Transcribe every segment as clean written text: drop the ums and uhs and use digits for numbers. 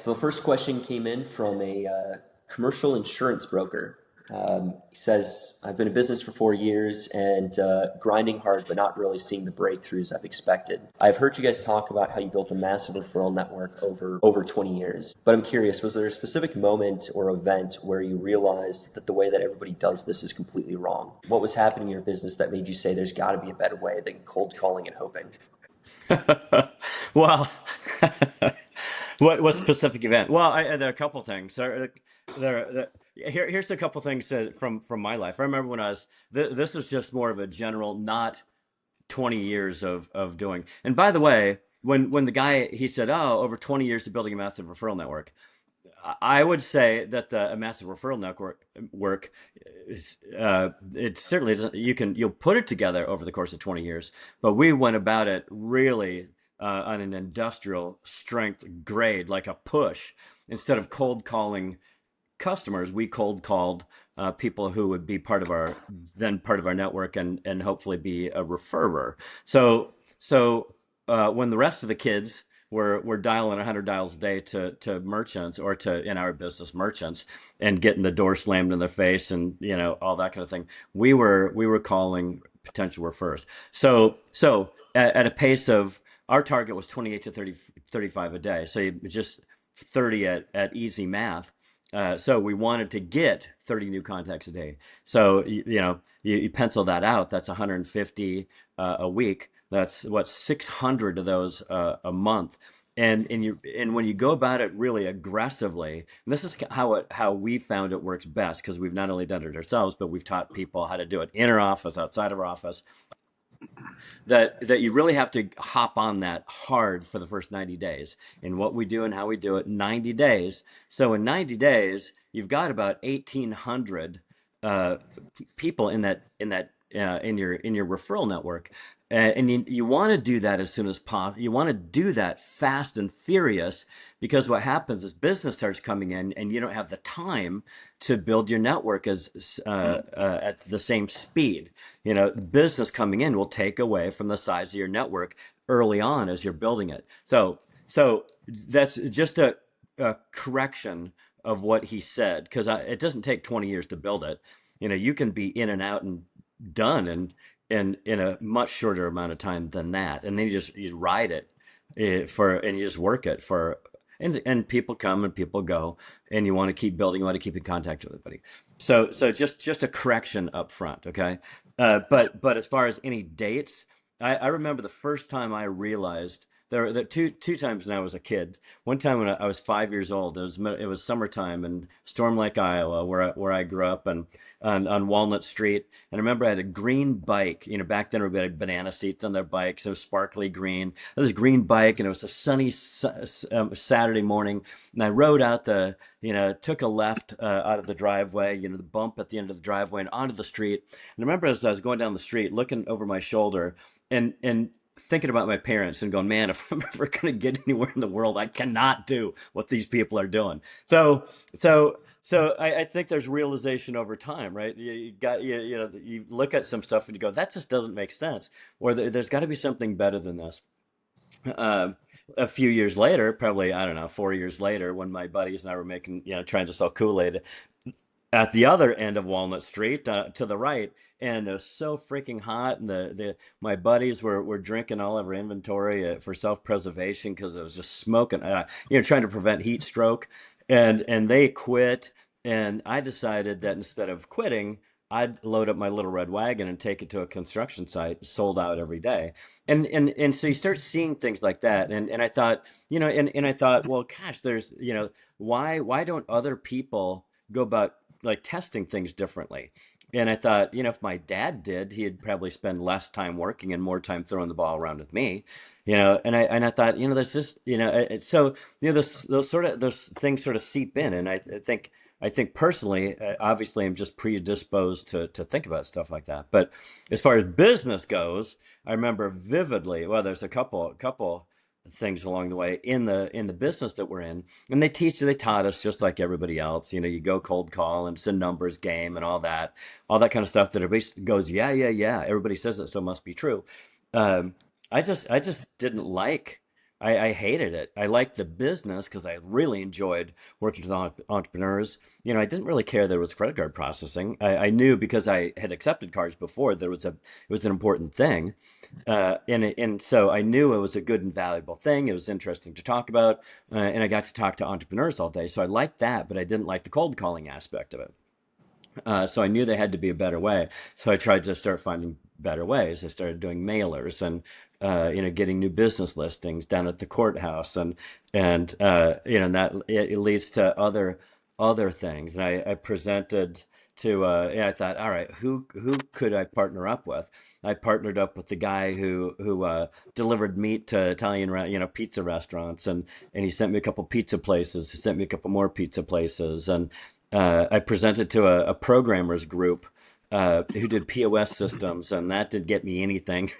So the first question came in from a commercial insurance broker. He says, I've been in business for 4 years and grinding hard, but not really seeing the breakthroughs I've expected. I've heard you guys talk about how you built a massive referral network over 20 years, but I'm curious, was there a specific moment or event where you realized that the way that everybody does this is completely wrong? What was happening in your business that made you say there's got to be a better way than cold calling and hoping? Well, what specific event? Well, there are a couple things. Here's a couple things from my life. I remember when this is just more of a general, not 20 years of doing. And by the way, when the guy he said, "Oh, over 20 years of building a massive referral network," I would say that a massive referral network work it certainly doesn't. You'll put it together over the course of 20 years, but we went about it really on an industrial strength grade, like a push. Instead of cold calling customers, we cold called people who would be part of our network and hopefully be a referrer. So when the rest of the kids were dialing 100 dials a day to merchants or to in our business merchants and getting the door slammed in their face and all that kind of thing, we were calling potential referrers. So at a pace of our target was 28 to 35 a day. So you just 30 at easy math. So we wanted to get 30 new contacts a day. So you pencil that out. That's 150 a week. That's what 600 of those a month. And when you go about it really aggressively, and this is how we found it works best because we've not only done it ourselves, but we've taught people how to do it in our office, outside of our office, that you really have to hop on that hard for the first 90 days in what we do and how we do it 90 days. So in 90 days, you've got about 1,800 uh, people in your referral network. And you want to do that as soon as possible. You want to do that fast and furious because what happens is business starts coming in and you don't have the time to build your network at the same speed. The business coming in will take away from the size of your network early on as you're building it. So that's just a correction of what he said because it doesn't take 20 years to build it. You can be in and out and done and in a much shorter amount of time than that. And then you ride it and you just work it for and people come and people go and you want to keep building, you want to keep in contact with everybody. So just a correction up front, okay? But as far as any dates, I remember the first time I realized there two times when I was a kid. One time when I was 5 years old, it was summertime in Storm Lake, Iowa, where I grew up, and on Walnut Street. And I remember I had a green bike. Back then everybody had banana seats on their bikes. It was sparkly green. It was a green bike, and it was a sunny Saturday morning. And I rode out took a left out of the driveway, the bump at the end of the driveway, and onto the street. And I remember as I was going down the street, looking over my shoulder, and thinking about my parents and going, man, if I'm ever going to get anywhere in the world, I cannot do what these people are doing. So I think there's realization over time, right? You look at some stuff and you go, that just doesn't make sense, or there's got to be something better than this. Uh, a few years later, probably I don't know, 4 years later, when my buddies and I were making, trying to sell Kool-Aid at the other end of Walnut Street to the right, and it was so freaking hot, and the my buddies were drinking all of our inventory for self-preservation because it was just smoking, trying to prevent heat stroke, and they quit, and I decided that instead of quitting, I'd load up my little red wagon and take it to a construction site, sold out every day, and so you start seeing things like that, and I thought, and I thought, well, gosh, there's, why don't other people go about like testing things differently. And I thought, if my dad did, he'd probably spend less time working and more time throwing the ball around with me, and I thought, there's just, so, those things sort of seep in. And I think personally, obviously I'm just predisposed to think about stuff like that. But as far as business goes, I remember vividly, well, there's a couple things along the way in the business that we're in, and they taught us just like everybody else. You go cold call and it's a numbers game and all that kind of stuff that everybody goes, yeah, yeah, yeah, everybody says it, so it must be true. um, I just didn't like I hated it. I liked the business because I really enjoyed working with entrepreneurs. I didn't really care there was credit card processing. I knew because I had accepted cards before that it was an important thing. And so I knew it was a good and valuable thing. It was interesting to talk about, and I got to talk to entrepreneurs all day. So I liked that, but I didn't like the cold calling aspect of it. So I knew there had to be a better way. So I tried to start finding better ways. I started doing mailers and getting new business listings down at the courthouse, and that it leads to other things. And I presented to I thought, all right, who could I partner up with? I partnered up with the guy who delivered meat to Italian pizza restaurants, and he sent me a couple pizza places. He sent me a couple more pizza places, and I presented to a programmers group who did POS systems, and that didn't get me anything.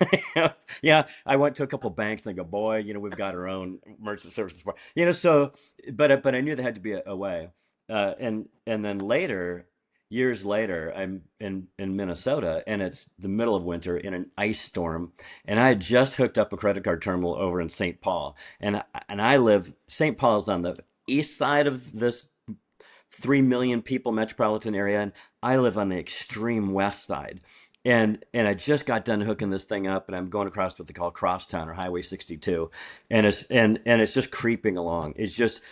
Yeah, I went to a couple banks and I go, boy, we've got our own merchant services bar. So, but I knew there had to be a way. And then later, years later, I'm in Minnesota, and it's the middle of winter in an ice storm, and I had just hooked up a credit card terminal over in St. Paul, and I live St. Paul's on the east side of this 3 million people metropolitan area, and I live on the extreme west side. And I just got done hooking this thing up, and I'm going across what they call Crosstown or Highway 62, and it's just creeping along. It's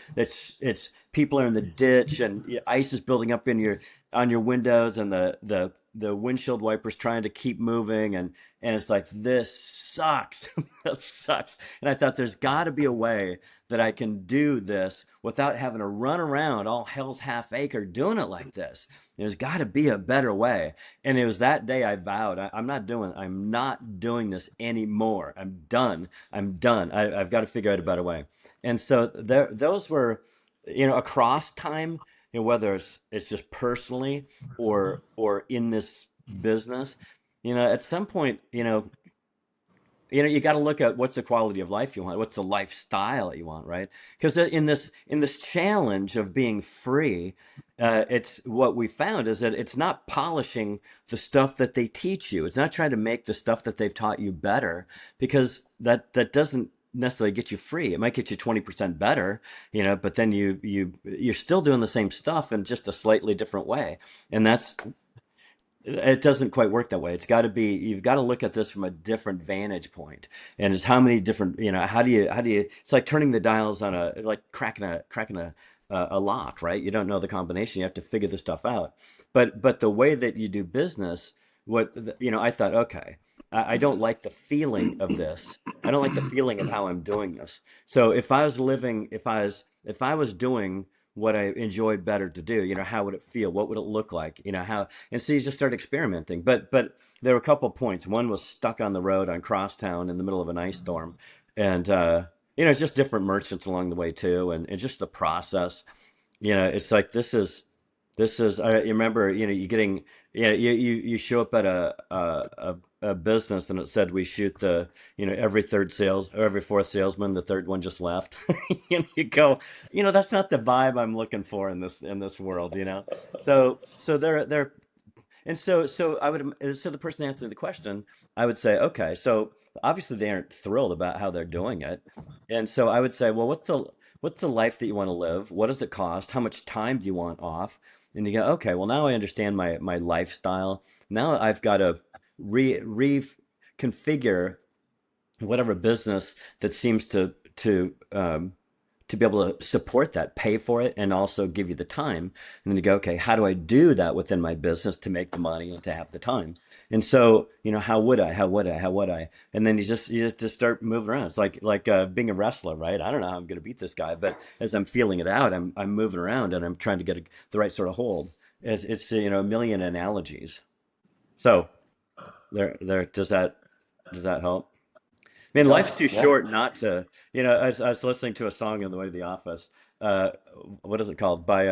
people are in the ditch, and ice is building up in your on your windows, and the windshield wipers trying to keep moving, and it's like, this sucks. This sucks. And I thought, there's got to be a way that I can do this without having to run around all hell's half acre doing it like this. There's got to be a better way. And it was that day I vowed, I'm not doing this anymore. I'm done. I'm done. I've got to figure out a better way. And so those were, across time, whether it's just personally or in this business, at some point, you got to look at what's the quality of life you want, what's the lifestyle you want, right? Because in this challenge of being free, it's what we found is that it's not polishing the stuff that they teach you. It's not trying to make the stuff that they've taught you better, because that doesn't necessarily get you free. It might get you 20% better, but then you're still doing the same stuff in just a slightly different way, and it doesn't quite work that way. You've got to look at this from a different vantage point. And it's how many different, how do you, it's like turning the dials on like cracking a lock, right? You don't know the combination. You have to figure the stuff out. But the way that you do business, I thought, okay, I don't like the feeling of this. I don't like the feeling of how I'm doing this. So if I was doing what I enjoyed better to do, how would it feel? What would it look like? And so you just start experimenting. But there were a couple points. One was stuck on the road on Crosstown in the middle of an ice storm. And, just different merchants along the way too. And just the process, it's like, you remember, you getting, you show up at a business, and it said we shoot every third sales or every fourth salesman, the third one just left. You go, that's not the vibe I'm looking for in this world, So they're and so I would so the person answering the question, I would say, okay, so obviously they aren't thrilled about how they're doing it, and so I would say, well, what's the life that you want to live? What does it cost? How much time do you want off? And you go, okay, well, now I understand my lifestyle. Now I've got to reconfigure whatever business that seems to be able to support that, pay for it, and also give you the time. And then you go, okay, how do I do that within my business to make the money and to have the time? And so, how would I? How would I? How would I? And then you just start moving around. It's like being a wrestler, right? I don't know how I'm going to beat this guy, but as I'm feeling it out, I'm moving around, and I'm trying to get the right sort of hold. It's a million analogies. So there does that help? It Man, life's does. too Yeah. short not to. I was listening to a song on the way to the office. Uh, what is it called? By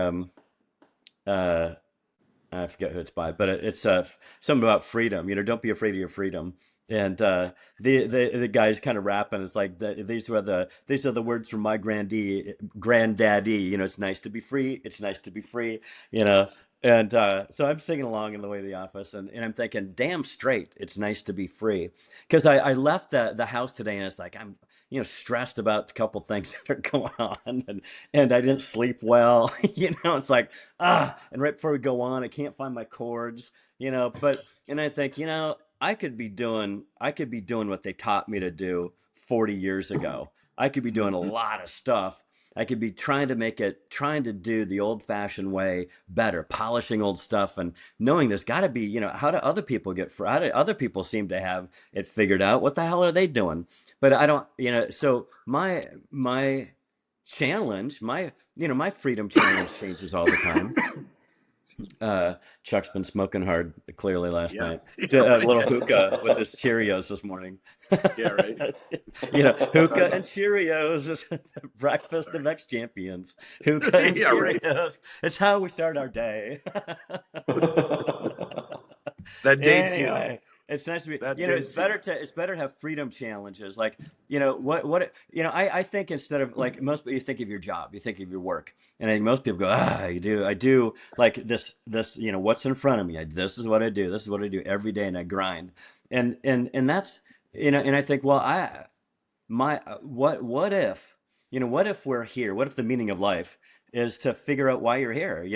uh, I forget who it's by, but it's something about freedom. Don't be afraid of your freedom. And the guy's kind of rapping. It's like these are the words from my granddaddy. It's nice to be free. It's nice to be free. You know, And so I'm singing along in the way to the office, and I'm thinking, damn straight, it's nice to be free. Because I left the house today, and it's like I'm, stressed about a couple things that are going on, and I didn't sleep well. It's like, and right before we go on, I can't find my chords, and I think, I could be doing what they taught me to do 40 years ago. I could be doing a Mhm. lot of stuff. I could be trying to do the old fashioned way better, polishing old stuff and knowing there's got to be, how do other people how do other people seem to have it figured out? What the hell are they doing? But I don't, so my challenge, my freedom challenge changes all the time. Uh, Chuck's been smoking hard clearly last Yeah. night. Yeah, A right. little That's hookah with his Cheerios this morning. yeah, right. Hookah and Cheerios is the breakfast of ex-champions. Hookah and Yeah, right. Cheerios. It's how we start our day. That dates you. Anyway, it's nice to be. That It's dates you. better to have freedom challenges. Like, I think instead of like most people, you think of your job, you think of your work, and I think most people go, I do like this. What's in front of me? This is what I do. This is what I do every day, and I grind, and that's and I think, well, what if we're here? What if the meaning of life is to figure out why you're here?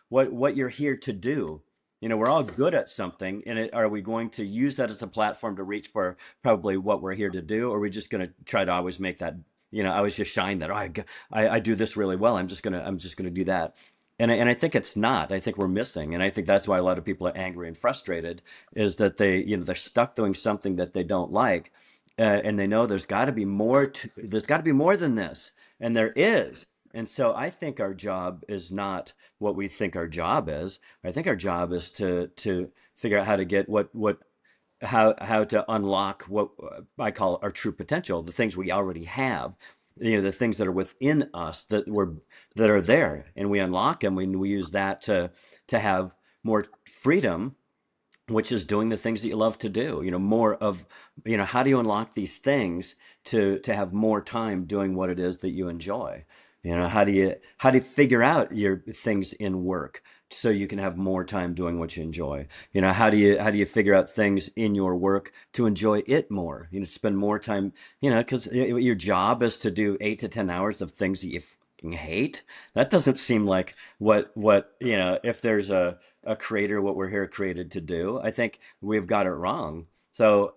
What you're here to do. We're all good at something, and are we going to use that as a platform to reach for probably what we're here to do, or are we just going to try to always make that, always just shine that, I do this really well. I'm just gonna do that. And I think it's not. I think we're missing, and I think that's why a lot of people are angry and frustrated, is that they're stuck doing something that they don't like, and they know there's got to be more than this, and there is. And so I think our job is not what we think our job is. I think our job is to figure out how to get how to unlock what I call our true potential, the things we already have, the things that are within us that are there, and we unlock them when we use that to have more freedom, which is doing the things that you love to do. More of, how do you unlock these things to have more time doing what it is that you enjoy? How do you figure out your things in work so you can have more time doing what you enjoy? How do you figure out things in your work to enjoy it more? Spend more time, because your job is to do 8 to 10 hours of things that you fucking hate. That doesn't seem like if there's a creator, what we're here created to do. I think we've got it wrong. So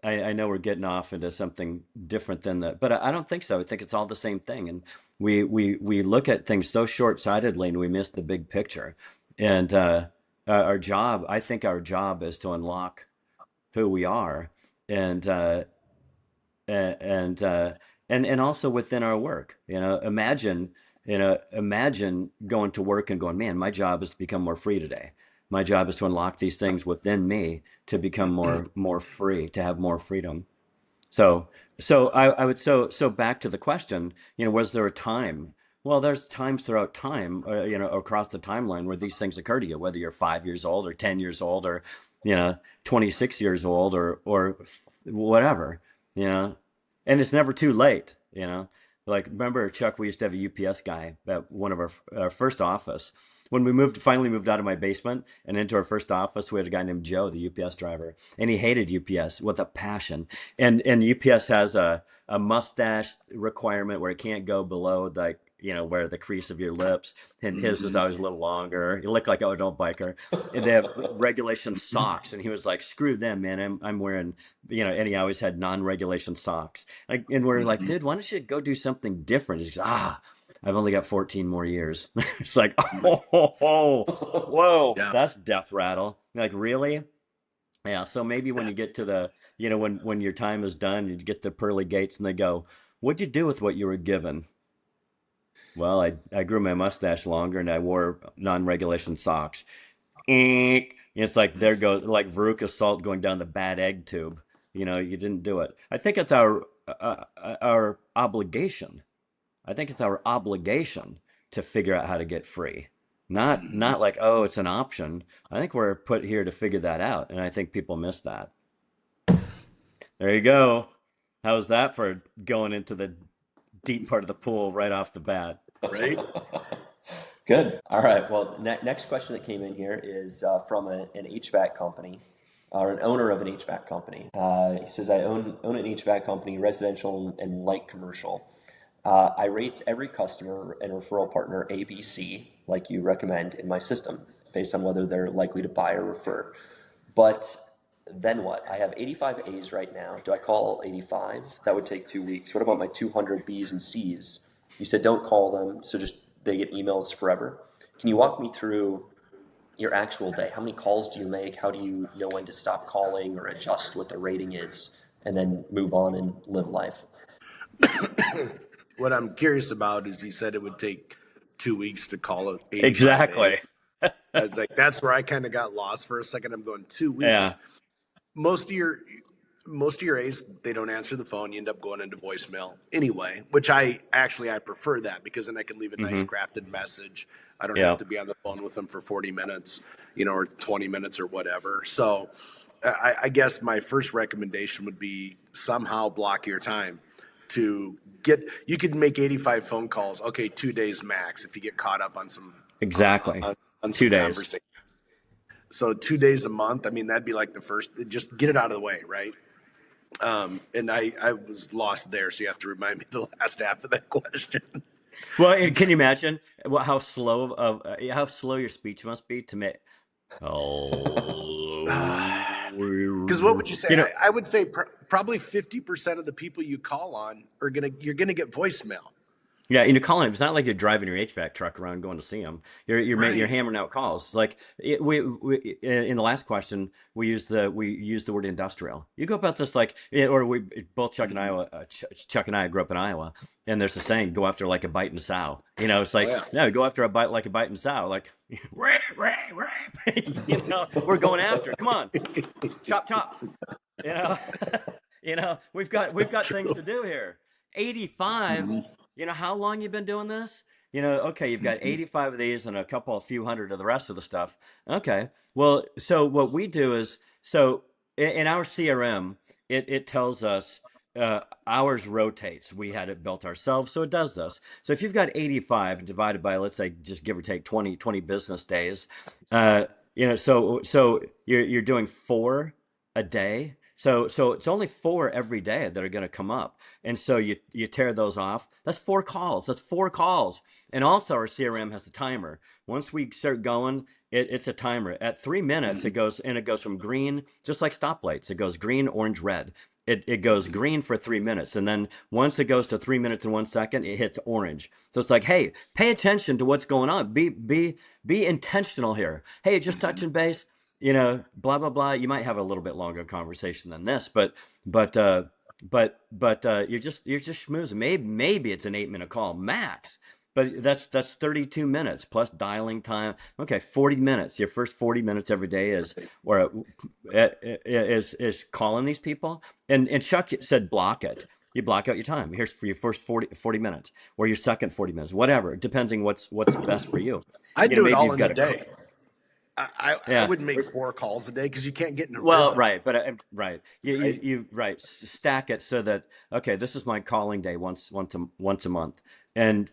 I know we're getting off into something different than that, but I don't think so. I think it's all the same thing, and we look at things so short-sightedly, and we miss the big picture. And our job, I think, our job is to unlock who we are, and and and also within our work. Imagine going to work and going, man, my job is to become more free today. My job is to unlock these things within me to become more free, to have more freedom. So I would so back to the question, was there a time? Well, there's times throughout time, across the timeline where these things occur to you, whether you're 5 years old or 10 years old or 26 years old or whatever, you know. And it's never too late, Like, remember, Chuck, we used to have a UPS guy at one of our first office. When we finally moved out of my basement and into our first office, we had a guy named Joe, the UPS driver, and he hated UPS with a passion. And UPS has a mustache requirement where it can't go below where the crease of your lips. And his was always a little longer. He looked like an adult biker. And they have regulation socks. And he was like, screw them, man. I'm wearing, and he always had non-regulation socks. And we're like, dude, why don't you go do something different? He's like, I've only got 14 more years. It's like, whoa, Yeah. that's death rattle. Like, really? Yeah. So maybe when you get to when your time is done, you get the pearly gates and they go, what'd you do with what you were given? Well, I grew my mustache longer and I wore non-regulation socks. Eek. It's like there goes like Veruca Salt going down the bad egg tube. You didn't do it. I think it's our obligation. I think it's our obligation to figure out how to get free. Not like, oh, it's an option. I think we're put here to figure that out, and I think people miss that. There you go. How's that for going into the deep part of the pool right off the bat? Right. Good. All right. Well, next question that came in here is from an HVAC company, or an owner of an HVAC company. He says, I own an HVAC company, residential and light commercial. I rate every customer and referral partner ABC, like you recommend, in my system, based on whether they're likely to buy or refer. But then what? I have 85 A's right now. Do I call all 85? That would take 2 weeks. What about my 200 B's and C's? You said don't call them, so just they get emails forever. Can you walk me through your actual day? How many calls do you make? How do you know when to stop calling or adjust what the rating is and then move on and live life? What I'm curious about is he said it would take 2 weeks to call it 85A. Exactly. It's like that's where I kind of got lost for a second. I'm going 2 weeks. Yeah. Most of your A's, they don't answer the phone. You end up going into voicemail anyway, which I prefer that because then I can leave a nice crafted message. I don't have to be on the phone with them for 40 minutes, or 20 minutes or whatever. So I guess my first recommendation would be somehow block your time to you could make 85 phone calls. Okay. 2 days max if you get caught up on some, Exactly. on 2 some days. conversation. So 2 days a month. I mean, that'd be like the first, just get it out of the way. Right. And I was lost there. So you have to remind me the last half of that question. Well, and can you imagine how slow your speech must be to make? Oh, Because what would you say? You know, I would say probably 50% of the people you call on you're gonna get voicemail. yeah, and you're calling. It's not like you're driving your HVAC truck around going to see them. You're Right. hammering out calls. It's like we in the last question we used the word industrial. You go about this like or we both Chuck and Iowa. Chuck and I grew up in Iowa, and there's a saying: "Go after like a bite and sow." It's Oh like yeah. no, go after a bite like a bite and sow. Like rah, rah, rah. We're going after it. Come on, chop chop. You know, we've got things to do here. 85. How long you been doing this? Okay, you've got 85 of these and a few hundred of the rest of the stuff. Okay. Well, so what we do is, so in our CRM, it tells us ours rotates. We had it built ourselves, so it does this. So if you've got 85 divided by, let's say, just give or take 20 business days, so you're doing 4 a day. So it's only 4 every day that are going to come up. And so you tear those off. That's 4 calls. That's 4 calls. And also our CRM has a timer. Once we start going, it's a timer. At 3 minutes, it goes from green, just like stoplights. It goes green, orange, red. It goes green for 3 minutes. And then once it goes to 3 minutes and 1 second, it hits orange. So it's like, hey, pay attention to what's going on. Be intentional here. Hey, just touching base. Blah blah blah. You might have a little bit longer conversation than this, but you're just schmoozing. Maybe it's an 8-minute call max, but that's 32 minutes plus dialing time. Okay, 40 minutes. Your first 40 minutes every day is calling these people. And Chuck said block it. You block out your time. Here's for your first 40 minutes or your second 40 minutes, whatever, depending what's best for you. I do it maybe all you've in got a day. I Yeah. wouldn't make 4 calls a day because you can't get in a Well, rhythm. right, but right, Right. you right. Stack it so that okay, this is my calling day once a month, and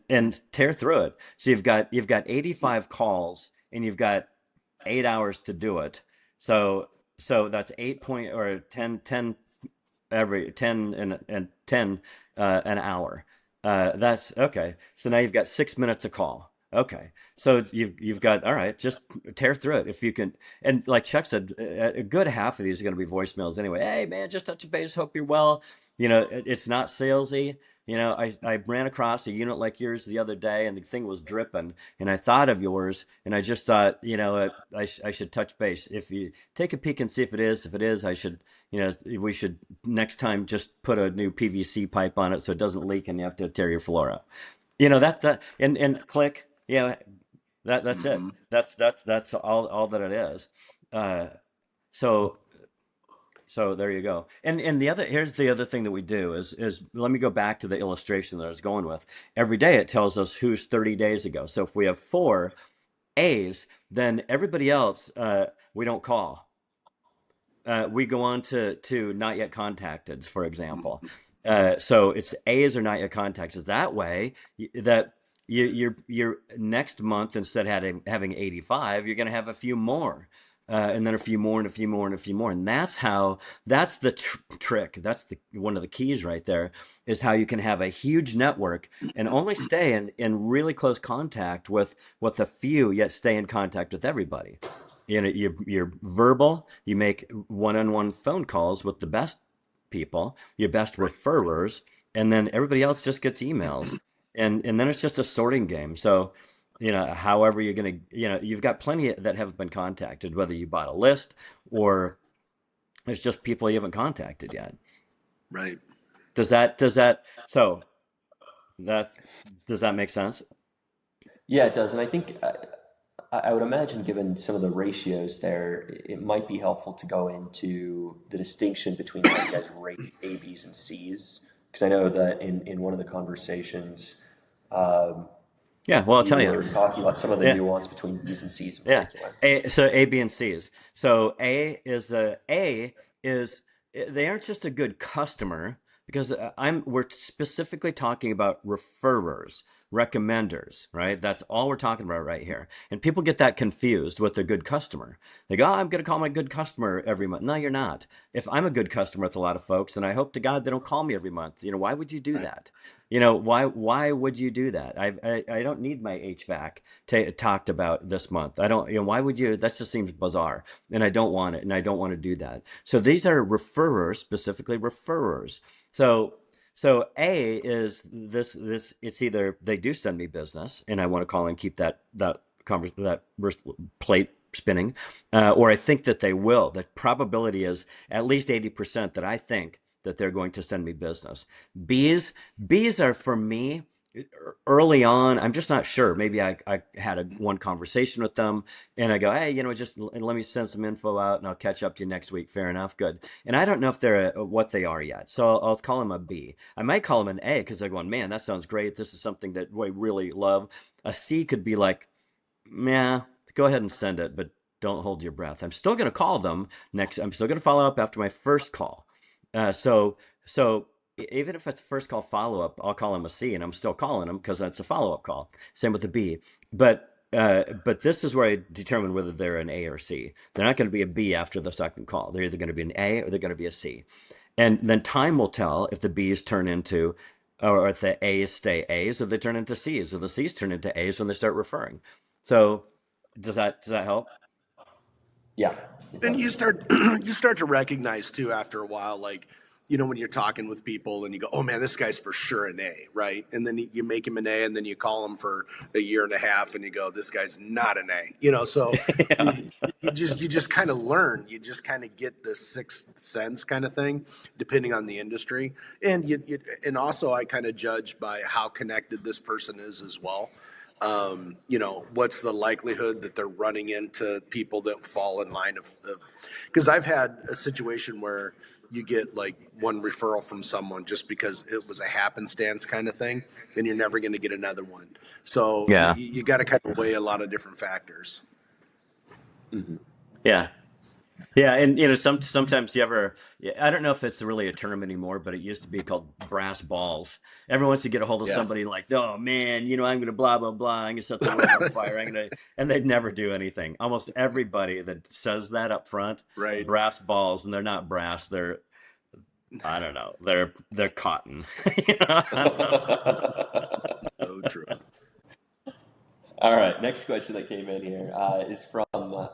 tear through it. So you've got 85 calls, and you've got 8 hours to do it. So that's 10 every 10 and 10 an hour. That's okay. So now you've got 6 minutes a call. Okay, so you've got all right. Just tear through it if you can. And like Chuck said, a good half of these are going to be voicemails anyway. Hey man, just touch base. Hope you're well. It's not salesy. I ran across a unit like yours the other day, and the thing was dripping. And I thought of yours, and I just thought, I should touch base. If you take a peek and see if it is, I should, we should next time just put a new PVC pipe on it so it doesn't leak, and you have to tear your floor out. That and click. That's it. That's all that it is. So there you go. And here's the other thing that we do is let me go back to the illustration that I was going with. Every day it tells us who's 30 days ago. So if we have 4 A's, then everybody else we don't call. We go on to not yet contacted, for example. So it's A's or not yet contacted. That way that your next month, instead of having 85, you're going to have a few more. And then a few more and a few more and a few more. And that's the trick. That's one of the keys right there, is how you can have a huge network and only stay in really close contact with a few, yet stay in contact with everybody. You're verbal, you make one-on-one phone calls with the best people, your best referrers, and then everybody else just gets emails. And then it's just a sorting game. So, however you're going to, you've got plenty that haven't been contacted, whether you bought a list or it's just people you haven't contacted yet. Right. Does that does that make sense? Yeah, it does. And I think I would imagine, given some of the ratios there, it might be helpful to go into the distinction between how you guys rate A, Bs, and Cs. Because I know that in one of the conversations, Yeah, well, I'll you tell were you. talking about some of the Yeah, nuance between Bs and Cs in yeah. particular. So A, B, and C's. So A is they aren't just a good customer, because we're specifically talking about referrers, recommenders, right? That's all we're talking about right here. And people get that confused with a good customer. They go, "Oh, I'm going to call my good customer every month." No, you're not. If I'm a good customer with a lot of folks, and I hope to God they don't call me every month, why would you do Right. that? Why would you do that? I don't need my HVAC talked about this month. I don't, why would you? That just seems bizarre, and I don't want it, and I don't want to do that. So these are referrers, specifically referrers. So A is this. It's either they do send me business, and I want to call and keep that plate spinning, or I think that they will. The probability is at least 80% that I think that they're going to send me business. B's are for me early on. I'm just not sure. Maybe I had one conversation with them, and I go, "Hey, just let me send some info out, and I'll catch up to you next week." Fair enough, good. And I don't know if they're what they are yet, so I'll call them a B. I might call them an A because they're going, "Man, that sounds great. This is something that we really love." A C could be like, "Yeah, go ahead and send it, but don't hold your breath." I'm still going to call them next. I'm still going to follow up after my first call. So even if it's a first call follow up, I'll call them a C, and I'm still calling them because that's a follow up call. Same with the B. But this is where I determine whether they're an A or C. They're not going to be a B after the second call. They're either going to be an A or they're going to be a C. And then time will tell if the B's turn into, or if the A's stay A's, or they turn into C's, or the C's turn into A's when they start referring. So does that help? Yeah, it And you does. start you start to recognize too after a while, like, when you're talking with people and you go, "Oh man, this guy's for sure an A," right? And then you make him an A, and then you call him for a year and a half, and you go, "This guy's not an A." So Yeah. you just kind of learn. You just kind of get the sixth sense kind of thing, depending on the industry, and and also I kind of judge by how connected this person is as well. What's the likelihood that they're running into people that fall in line of, because I've had a situation where you get like one referral from someone just because it was a happenstance kind of thing, and you're never going to get another one. So Yeah. you got to kind of weigh a lot of different factors. Hmm. Yeah. Yeah, and sometimes you ever, yeah, I don't know if it's really a term anymore, but it used to be called brass balls. Everyone wants to get a hold of Yeah. somebody like, "Oh man, I'm gonna blah blah blah, I'm gonna set the world on fire, and they'd never do anything. Almost everybody that says that up front, Right. brass balls, and they're not brass, they're, I don't know, they're cotton. I don't know. So true. All right, next question that came in here is from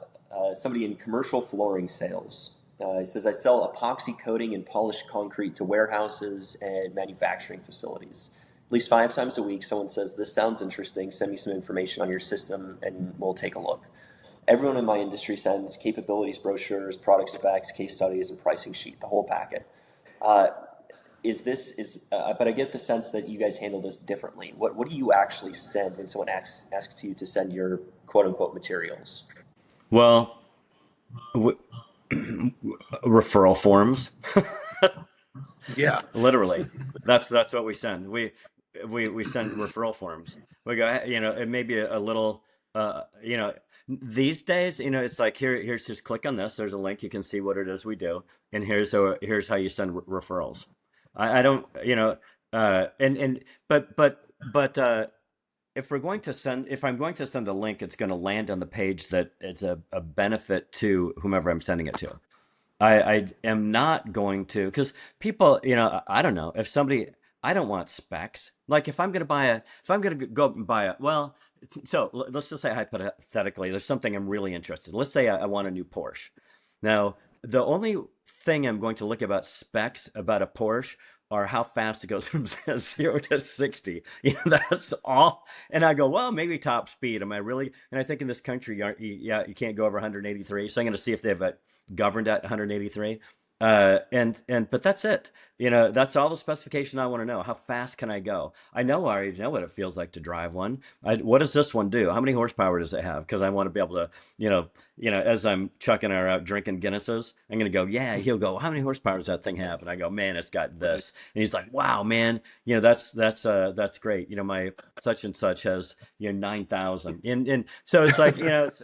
somebody in commercial flooring sales. He says, "I sell epoxy coating and polished concrete to warehouses and manufacturing facilities. At least 5 times a week, someone says, 'This sounds interesting. Send me some information on your system and we'll take a look.' Everyone in my industry sends capabilities brochures, product specs, case studies, and pricing sheet, the whole packet. Uh, but I get the sense that you guys handle this differently. What do you actually send when someone asks you to send your quote unquote materials?" Well, w referral forms. Yeah. Literally, that's what we send. We send referral forms. We go, "Hey," it may be a little, these days, it's like, here's just click on this. There's a link. You can see what it is we do, and here's how you send referrals. I don't, and but if I'm going to send a link, it's going to land on the page that is a benefit to whomever I'm sending it to. I am not going to, because people, I don't know if somebody, I don't want specs. Like if I'm going to go and buy so let's just say hypothetically, there's something I'm really interested in. Let's say I want a new Porsche. Now, the only thing I'm going to look about specs about a Porsche are how fast it goes from 0 to 60. That's all. And I go, well, maybe top speed. Am I really? And I think in this country, you can't go over 183. So I'm going to see if they've governed at 183. But that's it. That's all the specification I want to know. How fast can I go? I already know what it feels like to drive one. What does this one do? How many horsepower does it have? Because I want to be able to, as I'm chucking her out drinking Guinnesses, I'm going to go, yeah, he'll go, how many horsepower does that thing have? And I go, man, it's got this. And he's like, wow, man, that's great. My such and such has, 9,000. And so it's like, it's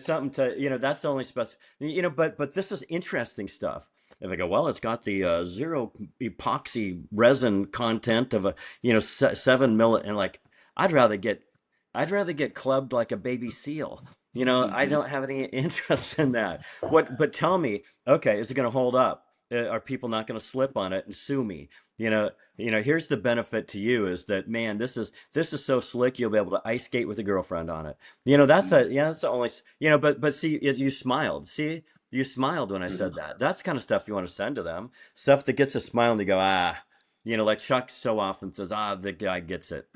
something to, that's the only but this is interesting stuff. If I go, well, it's got the zero epoxy resin content of 7 milli, and like, I'd rather get clubbed like a baby seal. I don't have any interest in that. But tell me, okay, is it going to hold up? Are people not going to slip on it and sue me? Here's the benefit to you is that, man, this is so slick. You'll be able to ice skate with a girlfriend on it. That's the only, but see, you smiled. See, you smiled when I said that. That's the kind of stuff you want to send to them. Stuff that gets a smile and they go, like Chuck so often says, the guy gets it.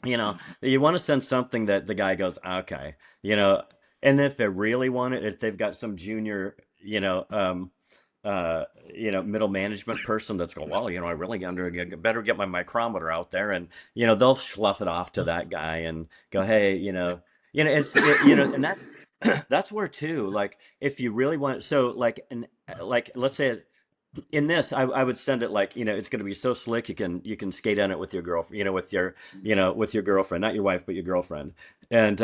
You want to send something that the guy goes, okay, and if they really want it, if they've got some junior, middle management person that's going, well, I really better get my micrometer out there, and they'll slough it off to that guy and go, hey, and that that's where too, like if you really want, so like let's say in this, I would send it like, it's going to be so slick. You can skate on it with your girlfriend, with your girlfriend, not your wife, but your girlfriend. And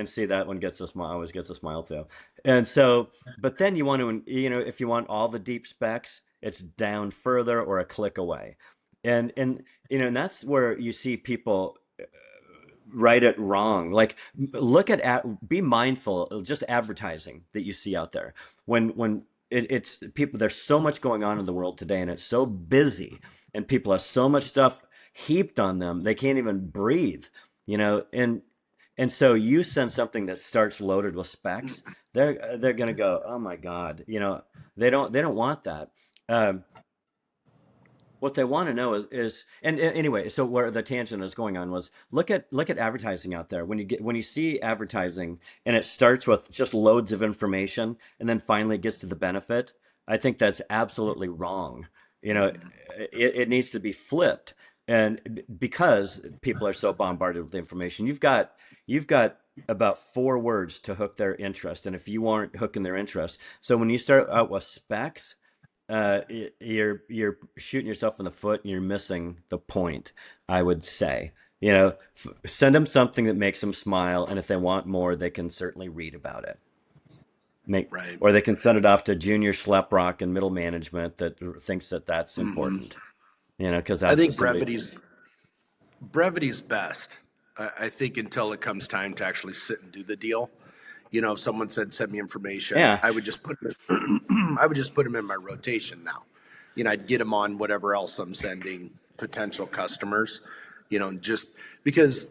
see, that one always gets a smile too. And so, but then you want to, if you want all the deep specs, it's down further or a click away. And that's where you see people write it wrong. Like, be mindful of just advertising that you see out there. When it's people, there's so much going on in the world today, and it's so busy, and people have so much stuff heaped on them, they can't even breathe, and so you send something that starts loaded with specs, they're gonna go, oh my God, they don't want that. What they want to know is and anyway, so where the tangent is going on was, look at advertising out there. When you see advertising and it starts with just loads of information and then finally gets to the benefit, I think that's absolutely wrong. It needs to be flipped. And because people are so bombarded with information, you've got about 4 words to hook their interest. And if you aren't hooking their interest, so when you start out with specs, you're shooting yourself in the foot and you're missing the point, I would say. Send them something that makes them smile, and if they want more, they can certainly read about it. Right. Or they can send it off to junior schleprock and middle management that thinks that that's important. Because I that's think somebody. brevity's best. I think until it comes time to actually sit and do the deal. If someone said send me information, Yeah, I would just put I would just put them in my rotation now. I'd get them on whatever else I'm sending potential customers. Just because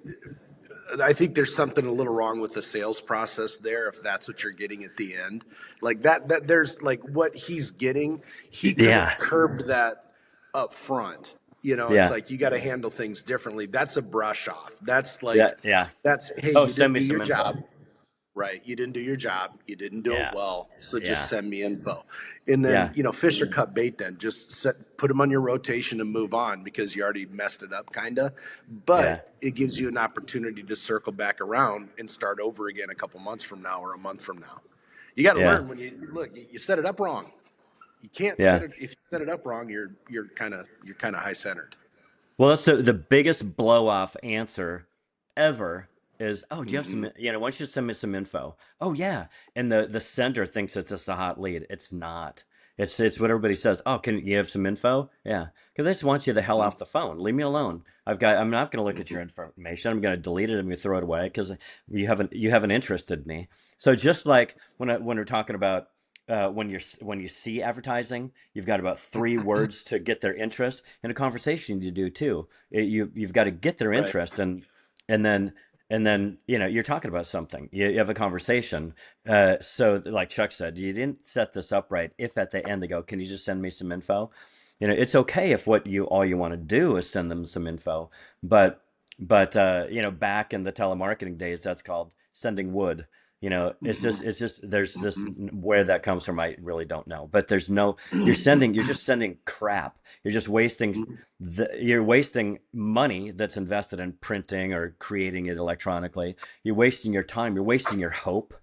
I think there's something a little wrong with the sales process there. If that's what you're getting at the end, like that there's like what he's getting, he could have yeah, curbed that up front. It's yeah, like you got to handle things differently. That's a brush off. That's yeah, like, yeah. hey, Oh, you send didn't me do some your info. job. Right. You didn't do your job. You didn't do it Yeah, well. So just yeah, send me info. And then, yeah, fish or cut bait then. Just put them on your rotation and move on because you already messed it up, kind of. yeah, But it gives you an opportunity to circle back around and start over again a couple months from now or a month from now. You got to yeah, learn when you set it up wrong. You can't set yeah. it. If you set it up wrong, you're kind of high centered. Well, that's the biggest blow off answer ever is, oh, do you have Mm-hmm. some, why don't you send me some info? Oh, yeah. And the sender thinks it's just a hot lead. It's not. It's what everybody says. Oh, can you have some info? Yeah, because I just want you the hell off the phone. Leave me alone. I'm not going to look at your information. I'm going to delete it. I'm going to throw it away because you haven't interested me. So just like when we're talking about when you see advertising, you've got about 3 words to get their interest. In a conversation, you do too. You've got to get their Right. interest, and then you're talking about something. You have a conversation. So like Chuck said, you didn't set this up right. If at the end they go, can you just send me some info? It's okay if what you all you want to do is send them some info, but back in the telemarketing days, that's called sending wood. It's just there's this where that comes from. I really don't know, but there's no you're just sending crap. You're wasting money that's invested in printing or creating it electronically. You're wasting your time. You're wasting your hope.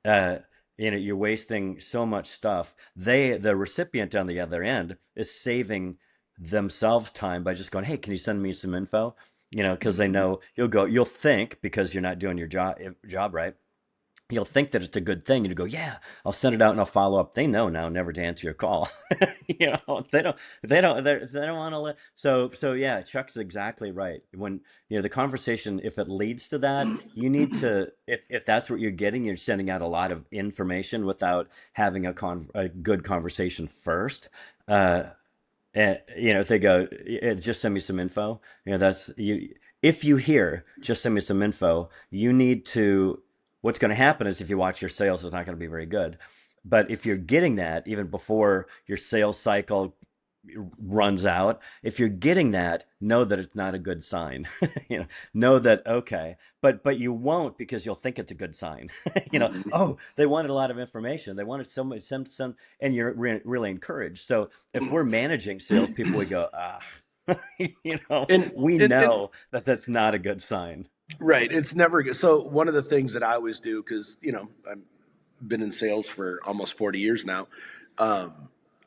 Uh, you're wasting so much stuff. The recipient on the other end is saving themselves time by just going, "Hey, can you send me some info?" Because they know you'll think because you're not doing your job right. You'll think that it's a good thing, and you go, "Yeah, I'll send it out and I'll follow up." They know now never to answer your call. They don't want to let. So yeah, Chuck's exactly right. When the conversation, if it leads to that, you need to, if that's what you're getting, you're sending out a lot of information without having a good conversation first. Uh, and if they go, just send me some info. That's you. If you hear, just send me some info, you need to. What's going to happen is if you watch your sales, it's not going to be very good. But if you're getting that even before your sales cycle runs out, if you're getting that, know that it's not a good sign. Know that okay, but you won't because you'll think it's a good sign. Oh, they wanted a lot of information. They wanted so much, some, and you're really encouraged. So if we're managing salespeople, we go, And, we and know that that's not a good sign. right, it's never good. So one of the things that I always do, because I've been in sales for almost 40 years now.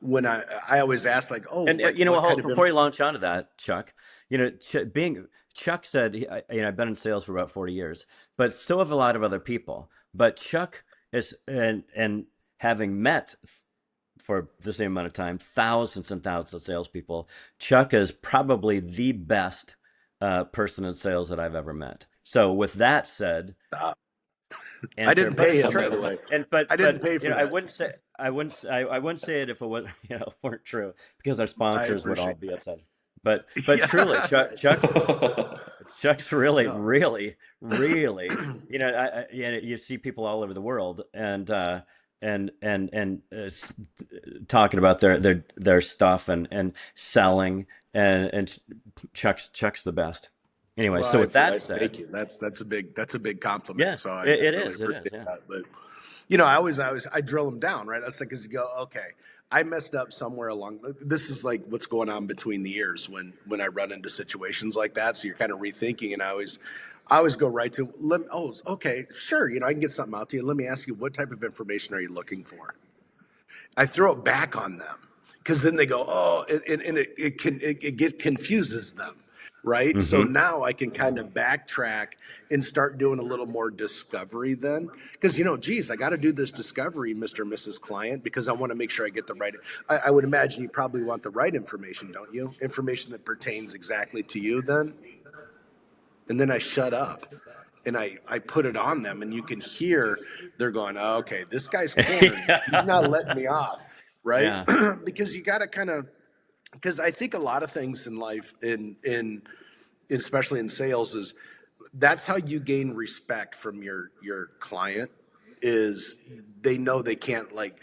When I always ask like, oh, And like what kind of before you launch onto that, Chuck, being Chuck said, I've been in sales for about 40 years, but still have a lot of other people. But Chuck is, and having met for the same amount of time, thousands and thousands of salespeople, Chuck is probably the best person in sales that I've ever met. So with that said, uh, I answer, didn't but pay it's him, by true. the way. But I didn't pay for I that. wouldn't say I wouldn't say it if it was weren't true because our I sponsors would all appreciate be that. upset. But truly, Chuck's really No. really you see people all over the world and talking about their stuff and selling and Chuck's the best. Anyway, Well, so with that I said, thank you. That's a big compliment. yeah, So I it really is, it is, appreciate yeah. that. But I drill them down, right? That's like, because you go, okay, I messed up somewhere along. This is like what's going on between the ears when I run into situations like that. So you're kind of rethinking, and I always go right to, oh, okay, sure, I can get something out to you. Let me ask you, what type of information are you looking for? I throw it back on them because then they go, oh, and it confuses them, right? So Hmm. now I can kind of backtrack and start doing a little more discovery then, because geez, I got to do this discovery, Mr. and Mrs. Client, because I want to make sure I get the right. I would imagine you probably want the right information, don't you? Information that pertains exactly to you then. And then I shut up and I put it on them, and you can hear they're going, oh, okay, this guy's cornering me. He's not letting me off, right? Yeah. Because you got to kind of, because I think a lot of things in life, in especially in sales, is that's how you gain respect from your client. Is they know they can't, like,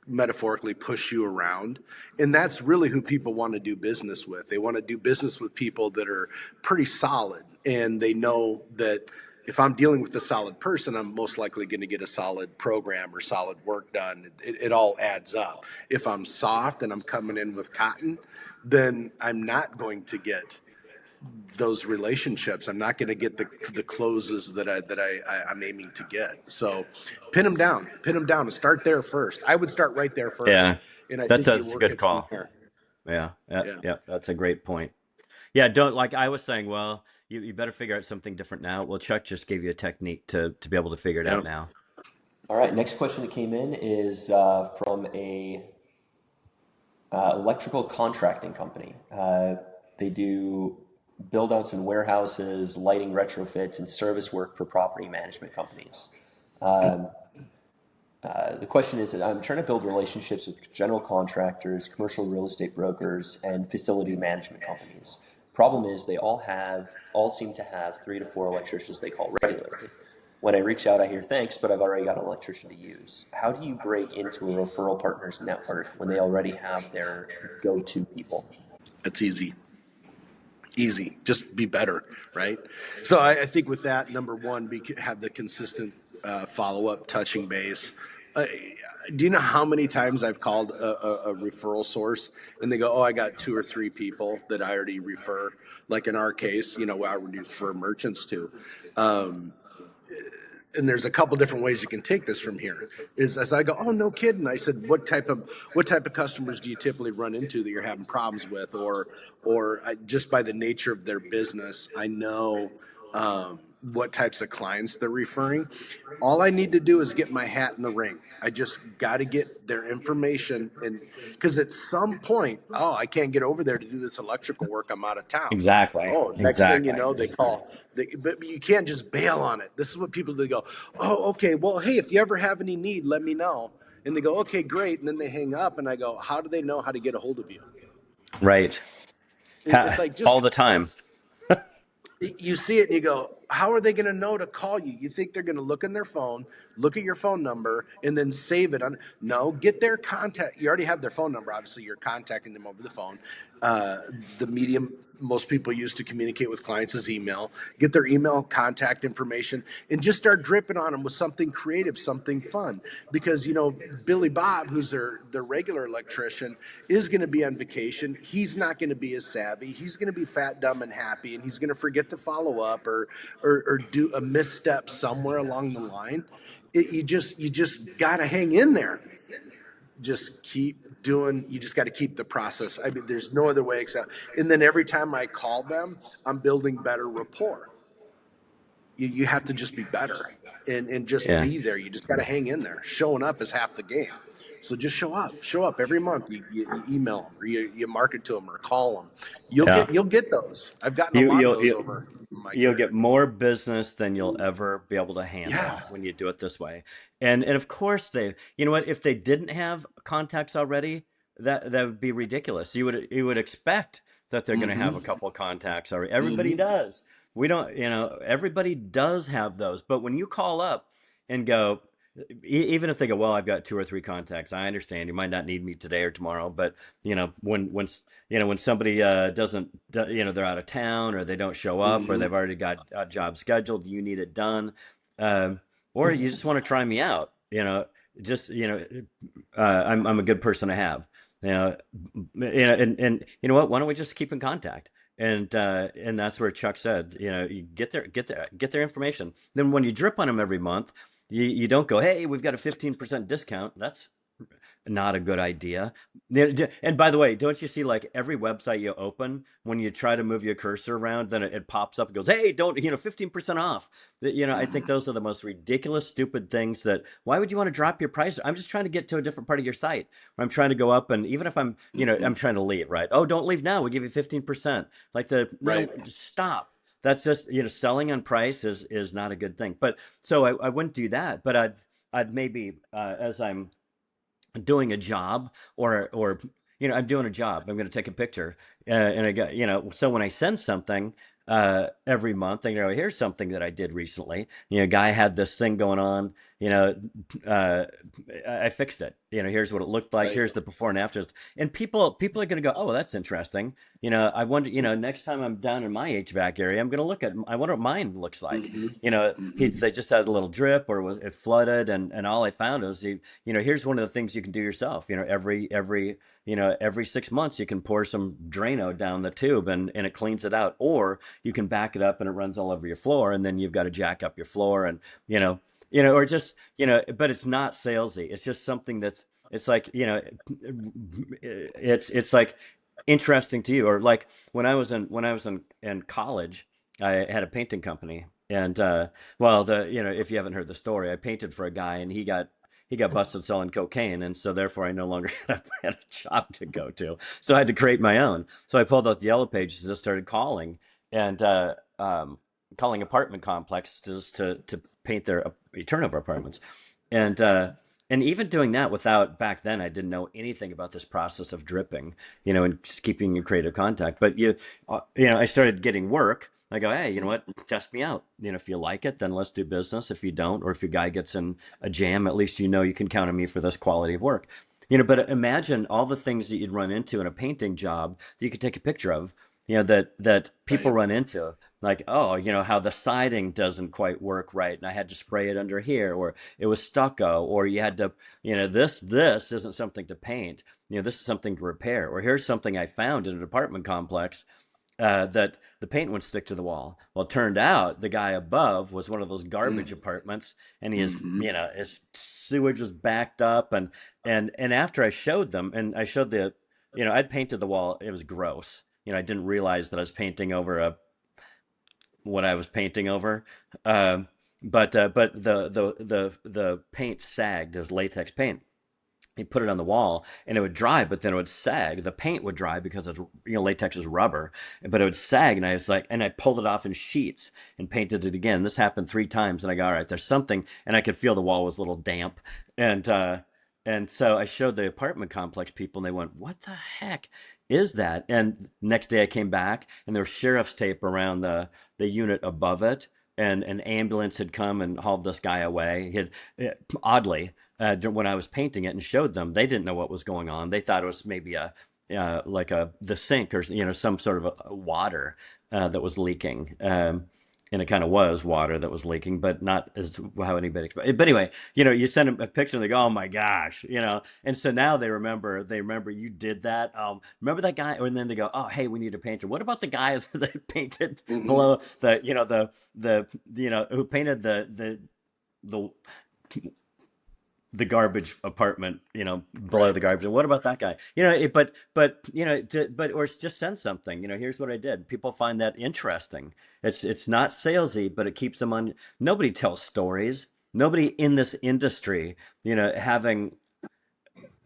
metaphorically push you around, and that's really who people want to do business with. They want to do business with people that are pretty solid, and they know that if I'm dealing with a solid person, I'm most likely going to get a solid program or solid work done. It all adds up. If I'm soft and I'm coming in with cotton, then I'm not going to get those relationships. I'm not going to get the closes I'm aiming to get. So pin them down, and start there first. I would start right there first, Yeah. and I That's think a, you that's a work good it from call. there. Yeah. Yeah. Yeah. Yeah. That's a great point. Yeah. Don't, like I was saying, well, you better figure out something different now. Well, Chuck just gave you a technique to be able to figure it Yeah. out now. All right, next question that came in is from a Electrical contracting company. They do build outs in warehouses, lighting retrofits, and service work for property management companies. Um, the question is that I'm trying to build relationships with general contractors, commercial real estate brokers, and facility management companies. Problem is they all seem to have 3 to 4 electricians they call regularly. When I reach out, I hear thanks, but I've already got an electrician to use. How do you break into a referral partner's network when they already have their go-to people? It's easy. Just be better, right? So I think with that, number one, have the consistent follow up, touching base. Uh, do you know how many times I've called a referral source and they go, "Oh, I got 2 or 3 people that I already refer." Like in our case, I would refer merchants to. Um, and there's a couple different ways you can take this from here. Is as I go, "Oh, no kidding." I said, "What type of customers do you typically run into that you're having problems with, or just by the nature of their business, I know what types of clients they're referring. All I need to do is get my hat in the ring. I just got to get their information, and because at some point, oh, I can't get over there to do this electrical work. I'm out of town. Exactly. Oh, next thing you Exactly. know, they call. But you can't just bail on it. This is what people do. They go, "Oh, okay. Well, hey, if you ever have any need, let me know." And they go, "Okay, great." And then they hang up, and I go, "How do they know how to get a hold of you?" Right. It's like just All the time. you see it and you go, how are they going to know to call you? You think they're going to look in their phone, look at your phone number, and then save it on? No, get their contact. You already have their phone number. Obviously, you're contacting them over the phone. The medium most people use to communicate with clients is email. Get their email contact information and just start dripping on them with something creative, something fun. Because Billy Bob, who's their regular electrician, is going to be on vacation. He's not going to be as savvy. He's going to be fat, dumb, and happy, and he's going to forget to follow up or do a misstep somewhere along the line. You just got to hang in there. Just keep doing. You just got to keep the process. I mean, there's no other way except. And then every time I call them, I'm building better rapport. You have to just be better and just Yeah. be there. You just got to hang in there. Showing up is half the game. So just show up every month. You email them or you market to them or call them. Yeah. You'll get those. I've gotten a You lot of you'll those you, over my you'll career. get more business than you'll ever be able to handle Yeah. when you do it this way. And of course you know what, if they didn't have contacts already, that would be ridiculous. You would expect that they're going to have a Mm-hmm. couple of contacts already. Everybody Mm-hmm. does. We don't, everybody does have those. But when you call up and go, even if they go, well, I've got 2 or 3 contacts. I understand you might not need me today or tomorrow, but when somebody doesn't, they're out of town or they don't show up or Mm-hmm. they've already got a job scheduled, you need it done, um, or you just want to try me out, just I'm a good person to have, you know, and you know what? Why don't we just keep in contact? And that's where Chuck said, you get their information. Then when you drip on them every month, you don't go, hey, we've got a 15% discount. That's not a good idea. And by the way, don't you see like every website you open, when you try to move your cursor around, then it pops up and goes, hey, don't, 15% off. I think those are the most ridiculous, stupid things that, why would you want to drop your price? I'm just trying to get to a different part of your site. Or I'm trying to go up, and even if I'm trying to leave, right? Oh, don't leave now. We give you 15%. No, Right. stop. That's just, selling on price is not a good thing. But so I wouldn't do that, but I'd maybe, as I'm doing a job, or I'm doing a job, I'm going to take a picture, and I got, so when I send something every month, I go, here's something that I did recently. Guy had this thing going on, you know uh I fixed it. Here's what it looked like, Right. here's the before and afters. And people are going to go, oh, that's interesting. I wonder, next time I'm down in my HVAC area, I'm going to look at, I wonder what mine looks like. Mm-hmm. Mm-hmm. They just had a little drip, or it flooded, and all I found was, here's one of the things you can do yourself. Every 6 months you can pour some Drano down the tube, and it cleans it out. Or you can back it up and it runs all over your floor, and then you've got to jack up your floor, and or just, but it's not salesy. It's just something that's, it's like, it's like interesting to you. Or like when I was in college, I had a painting company, and well, if you haven't heard the story, I painted for a guy, and he got busted selling cocaine, and so therefore I no longer had a job to go to. So I had to create my own. So I pulled out the Yellow Pages and just started calling and calling apartment complexes to paint their turnover apartments, and and even doing that without back then I didn't know anything about this process of dripping, and just keeping in creative contact. But I started getting work. I go, hey, you know what? Test me out. If you like it, then let's do business. If you don't, or if your guy gets in a jam, at least you can count on me for this quality of work. But imagine all the things that you'd run into in a painting job that you could take a picture of, that people Right. run into, like, oh, how the siding doesn't quite work right, and I had to spray it under here, or it was stucco, or you had to, this isn't something to paint, this is something to repair, or here's something I found in an apartment complex that the paint would stick to the wall. Well, it turned out the guy above was one of those garbage apartments, and Mm-hmm. his sewage was backed up, and after I showed them, and I showed I'd painted the wall. It was gross. I didn't realize that I was painting over what I was painting over. Um, but the paint sagged. It was latex paint. You put it on the wall and it would dry, but then it would sag. The paint would dry because it's, latex is rubber, but it would sag. And I was like, and I pulled it off in sheets and painted it again. This happened 3 times, and I go, all right, there's something. And I could feel the wall was a little damp, and so I showed the apartment complex people, and they went, "What the heck is that?" And next day I came back, and there was sheriff's tape around the unit above it, and an ambulance had come and hauled this guy away. He had, oddly, when I was painting it and showed them, they didn't know what was going on. They thought it was maybe the sink, or some sort of a water that was leaking. And it kind of was water that was leaking, but not as how anybody expected. But anyway, you send them a picture and they go, "Oh my gosh," and so now they remember you did that. Remember that guy? And then they go, "Oh, hey, we need a painter. What about the guy that painted Mm-hmm. below the who painted the the garbage apartment, below Right. the garbage. And what about that guy? Or just send something. Here's what I did. People find that interesting. It's not salesy, but it keeps them on. Nobody tells stories. Nobody in this industry, having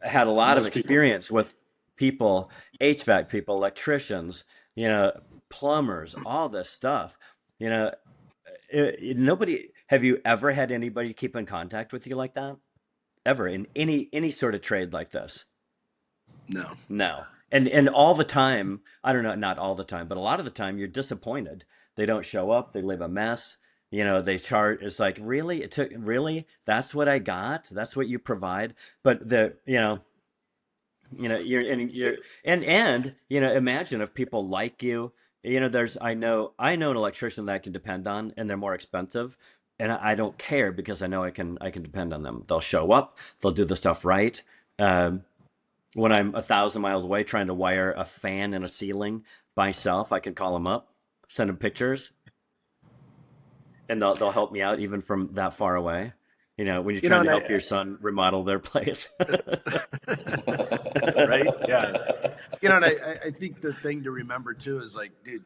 had a lot of Most people. experience with people, HVAC people, electricians, you know, plumbers, all this stuff. You know, nobody. Have you ever had anybody keep in contact with you like that? Ever in any sort of trade like this? No. No. And all the time, I don't know, not all the time, but a lot of the time you're disappointed. They don't show up, they leave a mess. They charge, it's like, really? It took, really? That's what I got? That's what you provide? But imagine if people like you. I know an electrician that I can depend on, and they're more expensive, and I don't care because I know I can depend on them. They'll show up, they'll do the stuff right. Um, when I'm 1,000 miles away trying to wire a fan in a ceiling by myself, I can call them up, send them pictures, and they'll help me out even from that far away. When you're You know, trying to and help your son remodel their place. right? Yeah. And I think the thing to remember too is like, dude,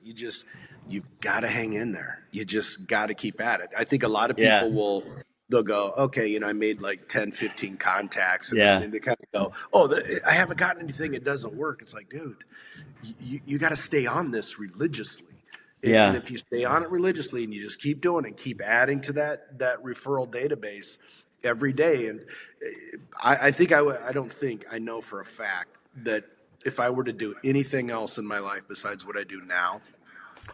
you've got to hang in there. You just got to keep at it. I think a lot of Yeah, people they'll go, okay, I made like 10, 15 contacts, and yeah, then they kind of go, oh, I haven't gotten anything. It doesn't work. It's like, dude, you got to stay on this religiously. And yeah, if you stay on it religiously and you just keep doing it, keep adding to that referral database every day. And I think I don't think, I know for a fact that if I were to do anything else in my life besides what I do now,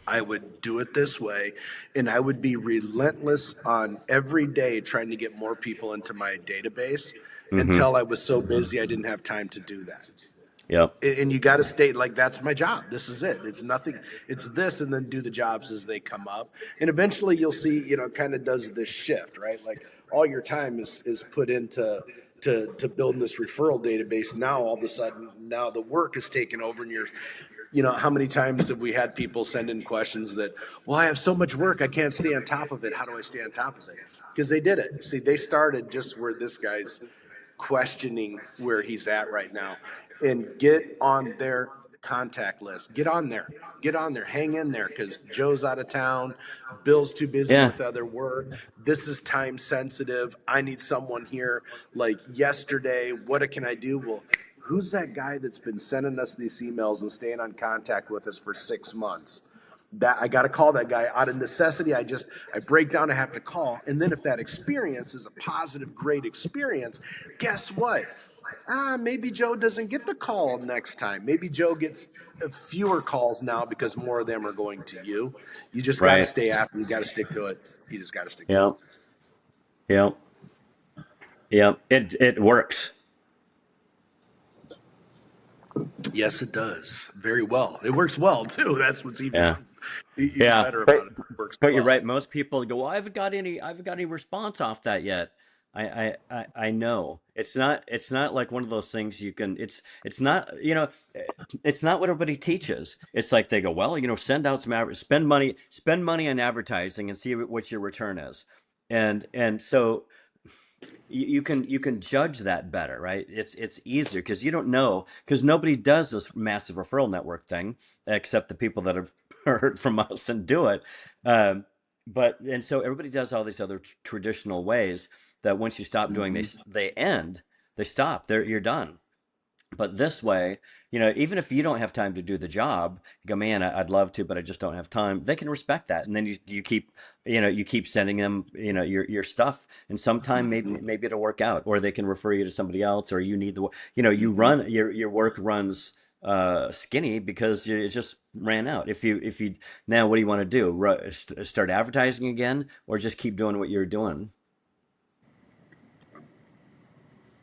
I would do it this way, and I would be relentless on every day trying to get more people into my database mm-hmm, until I was so busy I didn't have time to do that. yep, And you got to stay like, that's my job. This is it. It's nothing. It's this, and then do the jobs as they come up. And eventually you'll see, it kind of does this shift, right? Like all your time is put into to building this referral database. Now all of a sudden, now the work is taken over, and how many times have we had people send in questions that, well, I have so much work, I can't stay on top of it. How do I stay on top of it? Because they did it. See, they started just where this guy's questioning where he's at right now, and get on their contact list. Get on there. Get on there. Hang in there because Joe's out of town. Bill's too busy Yeah. with other work. This is time sensitive. I need someone here like yesterday. What can I do? Well, who's that guy that's been sending us these emails and staying on contact with us for 6 months? That I got to call that guy out of necessity. I break down. I have to call. And then if that experience is a positive, great experience, guess what? Maybe Joe doesn't get the call next time. Maybe Joe gets fewer calls now because more of them are going to you. You just got to Right. stay after. You got to stick to it. You just got to stick to Yeah. Yeah. Yeah. It works. it. Yes, it does. Very well. It works well too. That's what's Yeah. even Yeah. better But about it. It works but you're well. right. Most people go, well, I haven't got any response off that yet. I know it's not like one of those things you can, it's not, it's not what everybody teaches. It's like they go, well, send out some spend money on advertising and see what your return is. And so you can judge that better, right? It's easier because you don't know, because nobody does this massive referral network thing except the people that have heard from us and do it. Um, and so everybody does all these other traditional ways that once you stop doing, Mm-hmm. they end, they stop, you're done. But this way, even if you don't have time to do the job, you go, man, I'd love to, but I just don't have time. They can respect that, and then you keep, you keep sending them, your stuff, and sometime Mm-hmm. maybe it'll work out, or they can refer you to somebody else, or you need you Mm-hmm. run your work runs skinny because it just ran out. If you now, what do you want to do? Start advertising again, or just keep doing what you're doing?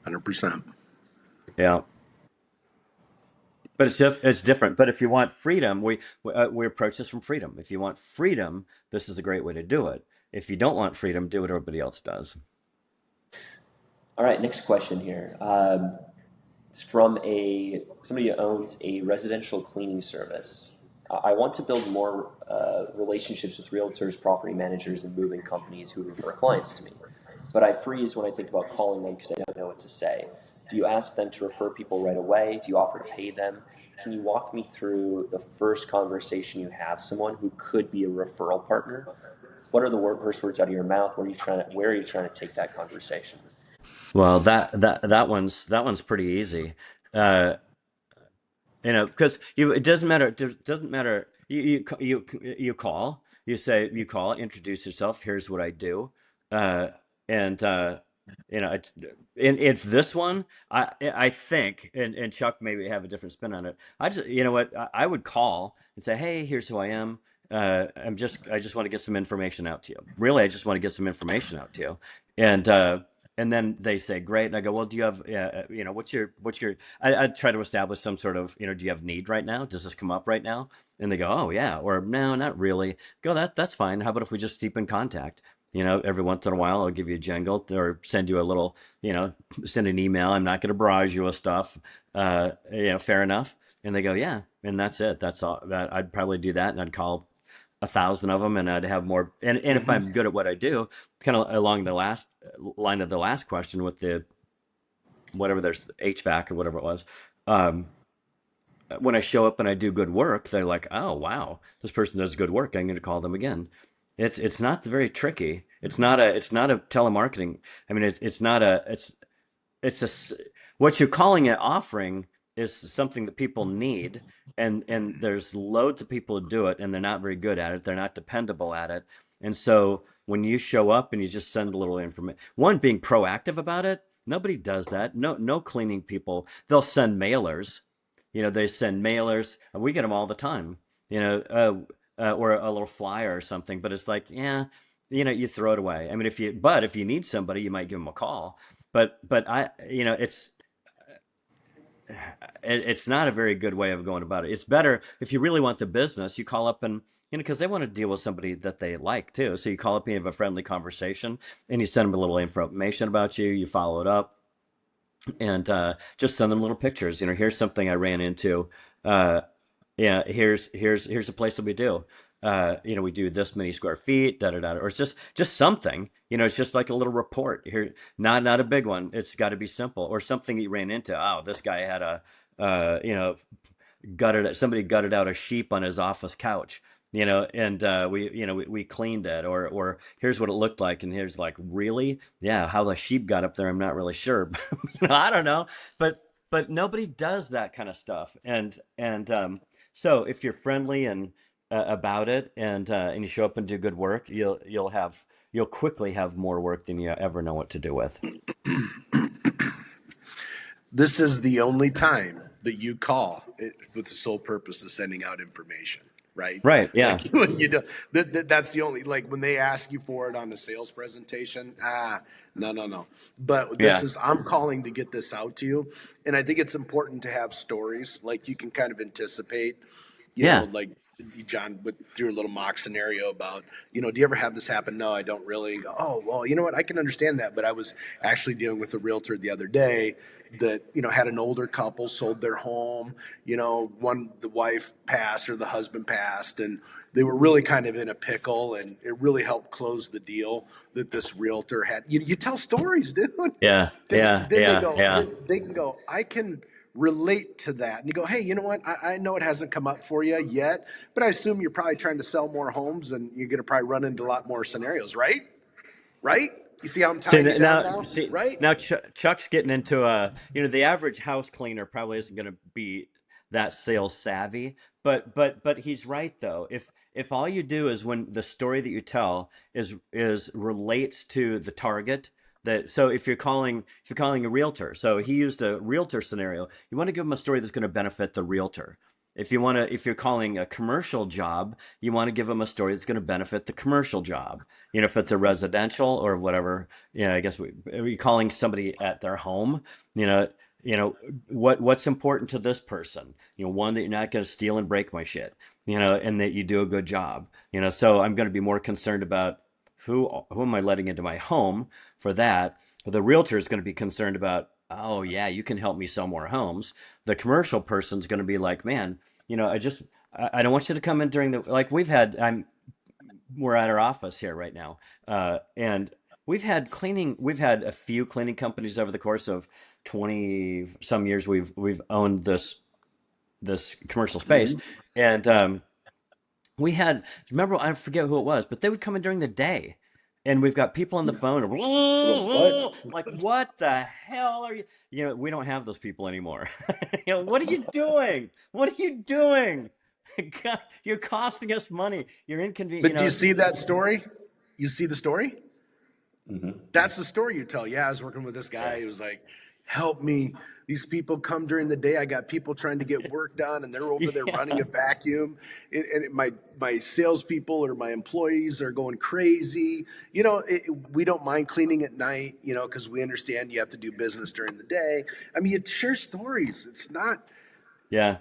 100%. Yeah. But it's different. But if you want freedom, we approach this from freedom. If you want freedom, this is a great way to do it. If you don't want freedom, do what everybody else does. All right, next question here. It's from somebody who owns a residential cleaning service. I want to build more relationships with realtors, property managers, and moving companies who refer clients to me. But I freeze when I think about calling them because I don't know what to say. Do you ask them to refer people right away? Do you offer to pay them? Can you walk me through the first conversation you have someone who could be a referral partner? What are the first words out of your mouth? Where are you trying to take that conversation? Well, that one's pretty easy. Uh, because it doesn't matter. It doesn't matter. You call. You call. Introduce yourself. Here's what I do. Uh, and it's it's this one. I think, and Chuck maybe have a different spin on it. I just, what, I would call and say, hey, here's who I am. I just want to get some information out to you. Really, I just want to get some information out to you. And and then they say, great. And I go, well, do you have, what's your, I try to establish some sort of, do you have need right now? Does this come up right now? And they go, oh yeah. Or no, not really. Go, that's fine. How about if we just keep in contact? Every once in a while, I'll give you a jingle or send you a little, send an email. I'm not going to barrage you with stuff. Fair enough. And they go, yeah. And that's it. That's all that I'd probably do that. And I'd call 1,000 of them, and I'd have more. And if Mm-hmm. I'm good at what I do, kind of along the last line of the last question with the whatever, there's HVAC or whatever it was. Um, when I show up and I do good work, they're like, "Oh wow, this person does good work. I'm going to call them again." It's not very tricky. It's not a telemarketing. I mean, it's not a it's what you're calling it offering is something that people need, and there's loads of people who do it, and they're not very good at it. They're not dependable at it. And so when you show up and you just send a little information, one, being proactive about it, nobody does that. No cleaning people. They'll send mailers. They send mailers, and we get them all the time. Or a little flyer or something. But it's like, yeah, you throw it away. I mean, if you need somebody, you might give them a call. But it's not a very good way of going about it. It's better if you really want the business, you call up and, because they want to deal with somebody that they like too. So you call up and you have a friendly conversation, and you send them a little information about you. You follow it up, and just send them little pictures. Here's something I ran into. Uh, yeah, here's a place that we do. We do this many square feet, da da da, or it's just something. It's just like a little report here, not a big one. It's got to be simple, or something you ran into. Oh, this guy had a, somebody gutted out a sheep on his office couch, and we cleaned it, or here's what it looked like, and here's like, really, yeah, how the sheep got up there, I'm not really sure. I don't know, but nobody does that kind of stuff, and so if you're friendly and about it, and you show up and do good work, you'll quickly have more work than you ever know what to do with. This is the only time that you call it with the sole purpose of sending out information, right? Right, yeah. Like when you do, that's the only, like when they ask you for it on the sales presentation, no. But Yeah, I'm calling to get this out to you. And I think it's important to have stories like you can kind of anticipate, yeah, like John went through a little mock scenario about, do you ever have this happen? No, I don't really. Go, oh, well, you know what? I can understand that. But I was actually dealing with a realtor the other day that, had an older couple, sold their home, the wife passed or the husband passed, and they were really kind of in a pickle, and it really helped close the deal that this realtor had. You tell stories, dude. yeah, 'Cause yeah, then yeah, yeah. they can go, I can relate to that. And you go, hey, you know what? I know it hasn't come up for you yet, but I assume you're probably trying to sell more homes and you're going to probably run into a lot more scenarios, right? Right? You see how I'm So tying you down now? Right? now Chuck's getting into the average house cleaner probably isn't going to be that sales savvy, but he's right though. If all you do is, when the story that you tell is relates to the target, that, so if you're calling a realtor, so he used a realtor scenario, you want to give him a story that's going to benefit the realtor. If you're calling a commercial job, you want to give them a story that's going to benefit the commercial job. If it's a residential or whatever, I guess we're calling somebody at their home, you know, what's important to this person. One, that you're not going to steal and break my shit, and that you do a good job. So I'm going to be more concerned about who am I letting into my home for that. The realtor is going to be concerned about, oh yeah, you can help me sell more homes. The commercial person's going to be like, man, I don't want you to come in during the, like, we're at our office here right now, and we've had a few cleaning companies over the course of 20 some years. We've owned this commercial space, Mm-hmm. and we had, remember, I forget who it was, but they would come in during the day, and we've got people on the phone What? like, what the hell are you? We don't have those people anymore. What are you doing? What are you doing? God, you're costing us money. You're inconvenient. But do you see that story? You see the story? Hmm. That's the story you tell. Yeah, I was working with this guy. Yeah. He was like, help me. These people come during the day. I got people trying to get work done, and they're over there running Yeah. a vacuum. My salespeople or my employees are going crazy. We don't mind cleaning at night, because we understand you have to do business during the day. I mean, you share stories. It's Yeah.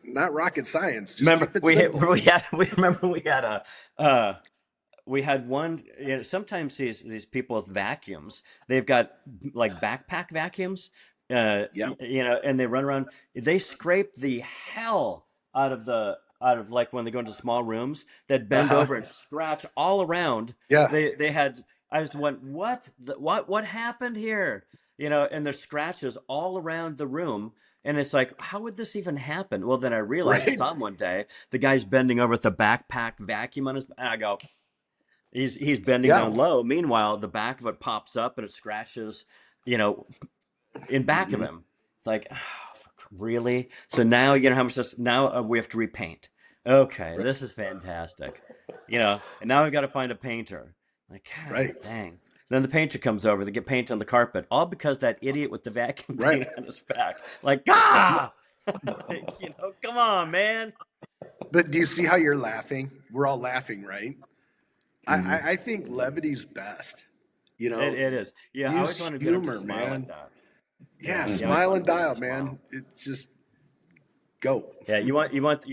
not rocket science. Just Remember keep it we had, simple. we had one. Sometimes these people with vacuums, they've got like backpack vacuums, Yeah. and they run around. They scrape the hell out of like when they go into small rooms that bend Uh-huh. over and scratch all around. Yeah. They had. I just went, what happened here? And there's scratches all around the room. And it's like, how would this even happen? Well, then I realized, I Right. saw him one day. The guy's bending over with a backpack vacuum on his. And I go, he's bending Yeah. down low. Meanwhile, the back of it pops up and it scratches, you know, in back of Mhm. him. It's like, really? So now how much this? Now we have to repaint. Okay, Right. this is fantastic. And now I've got to find a painter. Like, God Right. dang. Then the painter comes over. They get paint on the carpet, all because that idiot with the vacuum Right. cleaner on his back. Like, ah, come on, man. But do you see how you're laughing? We're all laughing, right? Hmm. I think levity's best. You It, know, it is. Yeah, I always use want to get him to humor, smile at man. that. Yeah, Yeah, you always smile want and to get him dial, to smile. man. It's just go. Yeah, you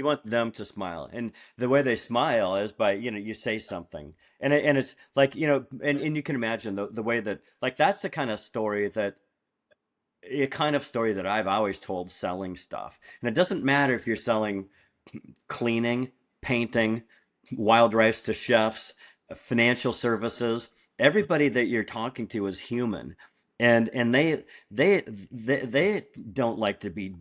want them to smile, and the way they smile is by, you say something, and it's like, and you can imagine the way that, like, that's the kind of story that a kind of story that I've always told selling stuff. And it doesn't matter if you're selling cleaning, painting, wild rice to chefs, financial services. Everybody that you're talking to is human, and they don't like to be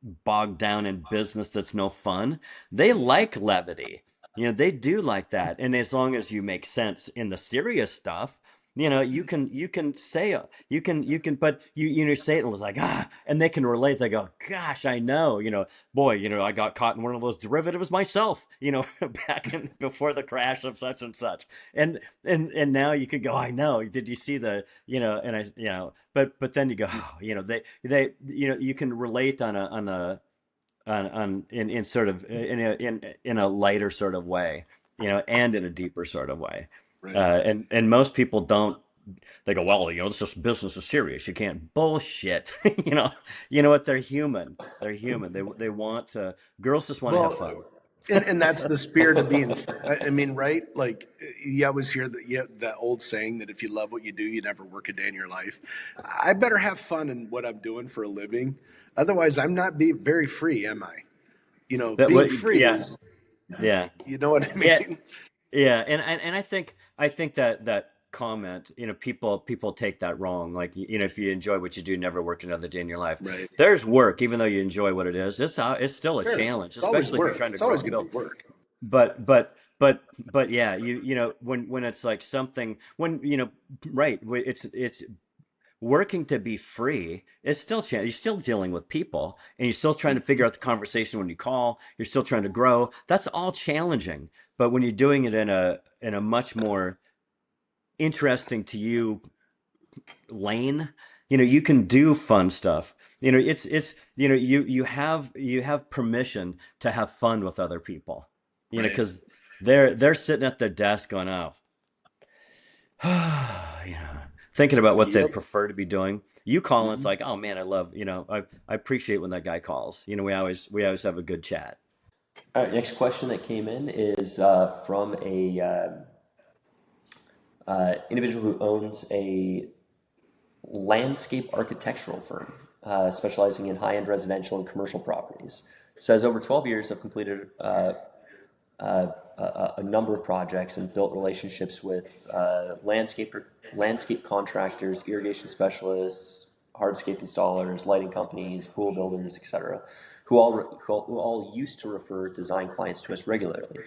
bogged down in business that's no fun. They like levity. They do like that. And as long as you make sense in the serious stuff, you can say but you say it and it's like and they can relate. They go, gosh, I know, boy, I got caught in one of those derivatives myself, back before the crash of such and such. And now you can go, I know. Did you see the, and I, but then you go, you can relate on in sort of in a lighter sort of way, and in a deeper sort of way. Right. And most people don't. They go, well, it's just business is serious. You can't bullshit. You know what? They're human. They're human. They want to. Girls just want to have fun. And that's the spirit of being. I mean, right? Like you always hear that old saying that if you love what you do, you never work a day in your life. I better have fun in what I'm doing for a living. Otherwise, I'm not very free, am I? Being free is. Yeah. You know what I mean? Yeah. And I think that comment, people take that wrong. Like, if you enjoy what you do, never work another day in your life. Right. There's work, even though you enjoy what it is. It's still a challenge, especially if you're trying to grow and build. Work. But yeah, when it's like something, right, it's working to be free. It's still you're still dealing with people, and you're still trying to figure out the conversation when you call. You're still trying to grow. That's all challenging. But when you're doing it in a much more interesting to you lane, you can do fun stuff. It's you have permission to have fun with other people, Right. because they're sitting at their desk going, oh, thinking about what they'd Yep. prefer to be doing. You call and it's Mhm. like, oh man, I love, I appreciate when that guy calls. We always have a good chat. All right, next question that came in is from a individual who owns a landscape architectural firm specializing in high-end residential and commercial properties. It says over 12 years, I've completed a number of projects and built relationships with landscape contractors, irrigation specialists, hardscape installers, lighting companies, pool builders, etc., who all used to refer design clients to us regularly.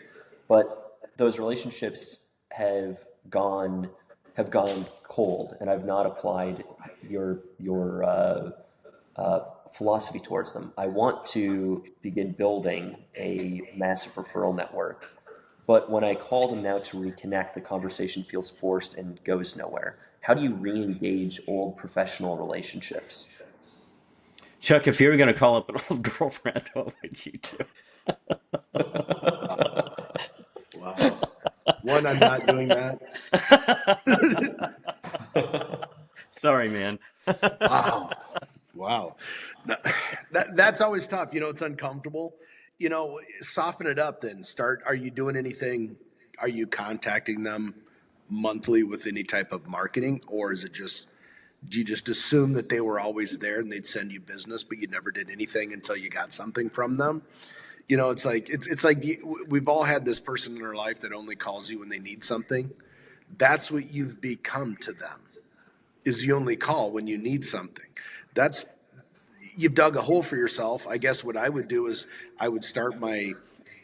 But those relationships have gone cold, and I've not applied your philosophy towards them. I want to begin building a massive referral network, but when I call them now to reconnect, the conversation feels forced and goes nowhere. How do you re-engage old professional relationships? Chuck, if you were going to call up an old girlfriend, what would you do? Wow. One, I'm not doing that. Sorry, man. Wow. Wow. That's always tough. It's uncomfortable. Soften it up then. Are you doing anything? Are you contacting them monthly with any type of marketing? Or is it do you just assume that they were always there and they'd send you business, but you never did anything until you got something from them? It's like we've all had this person in our life that only calls you when they need something. That's what you've become to them, is you only call when you need something. You've dug a hole for yourself. I guess what I would do is I would start my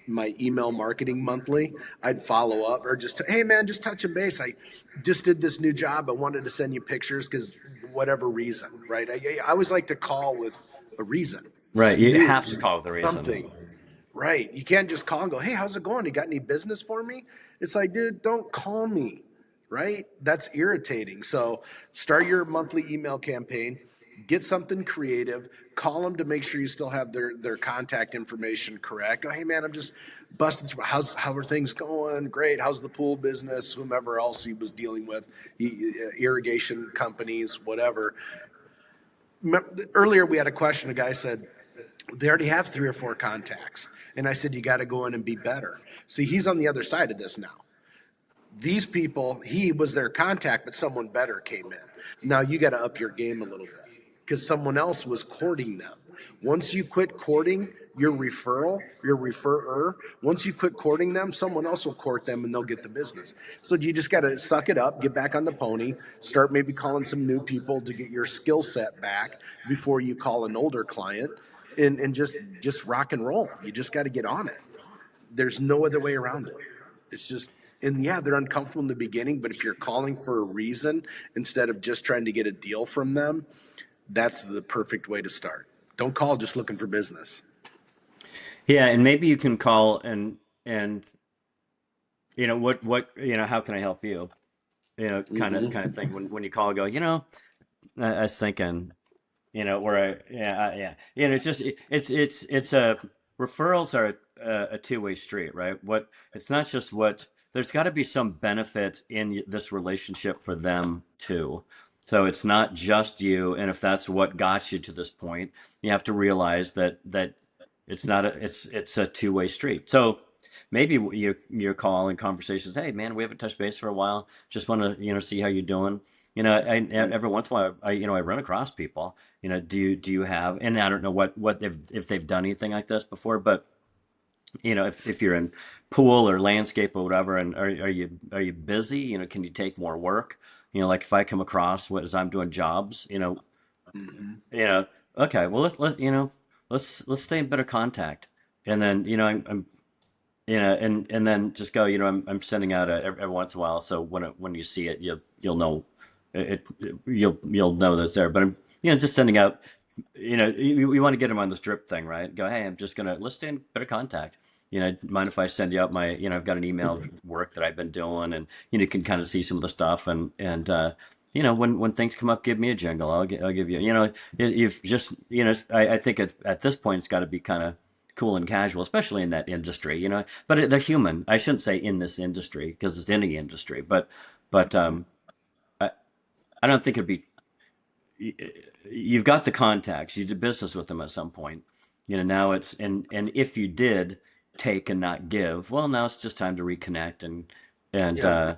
email marketing monthly. I'd follow up or hey man, just touching base. I just did this new job. I wanted to send you pictures because whatever reason, right? I always like to call with a reason. Right. You News, have to call with the reason. something. Right. You can't just call and go, hey, how's it going? You got any business for me? It's like, dude, don't call me. Right? That's irritating. So start your monthly email campaign, get something creative, call them to make sure you still have their contact information correct. Go, hey man, I'm just busting through. How are things going? Great. How's the pool business? Whomever else he was dealing with, irrigation companies, whatever. Earlier we had a question. A guy said, they already have 3 or 4 contacts. And I said, you got to go in and be better. See, he's on the other side of this now. These people, he was their contact, but someone better came in. Now you got to up your game a little bit because someone else was courting them. Once you quit courting your referrer, once you quit courting them, someone else will court them and they'll get the business. So you just got to suck it up, get back on the pony, start maybe calling some new people to get your skill set back before you call an older client. and just rock and roll. You just got to get on it. There's no other way around it. It's just, and yeah, they're uncomfortable in the beginning, but if you're calling for a reason instead of just trying to get a deal from them, that's the perfect way to start. Don't call just looking for business. Yeah, and maybe you can call and what how can I help you? Kind of thing. When you call, go, I was thinking, where yeah, it's just it's a referrals are a two-way street, right? It's not just what there's got to be some benefit in this relationship for them too. So it's not just you, and if that's what got you to this point, you have to realize that it's not it's a two-way street. So maybe your call and conversations, hey man, we haven't touched base for a while. Just want to see how you're doing. Every once in a while, I run across people. Do you have? And I don't know what if they've done anything like this before, but if you're in pool or landscape or whatever, and are you busy? Can you take more work? Like if I come across as I'm doing jobs, Mm-hmm. okay, well let's stay in better contact, and then I'm and then just go, I'm sending out every once in a while, so when you see it, you'll know you'll know that's there. But I'm just sending out, you want to get them on this drip thing, right? Go, hey, let's stay in better contact. Mind if I send you out my, I've got an email work that I've been doing, and you can kind of see some of the stuff, and when things come up, give me a jingle. I'll give you, you've just, I think at this point it's got to be kind of cool and casual, especially in that industry, but they're human. I shouldn't say in this industry because it's any industry, but I, I don't think it'd be, you've got the contacts, you did business with them at some point, now it's, and if you did take and not give, well, now it's just time to reconnect and, Yeah.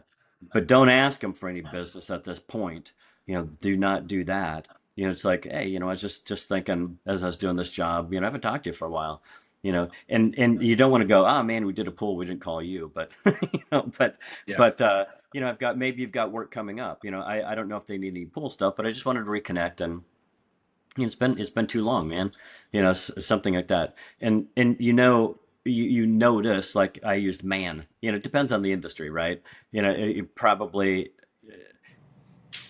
but don't ask them for any business at this point. Do not do that. It's like, hey, I was just thinking as I was doing this job, I haven't talked to you for a while, and you don't want to go, oh man, we did a pool, we didn't call you, but, but, Yeah. but, maybe you've got work coming up, I don't know if they need any pool stuff, but I just wanted to reconnect and it's been too long, man, something like that. And you notice, like I used man, it depends on the industry, right? You probably,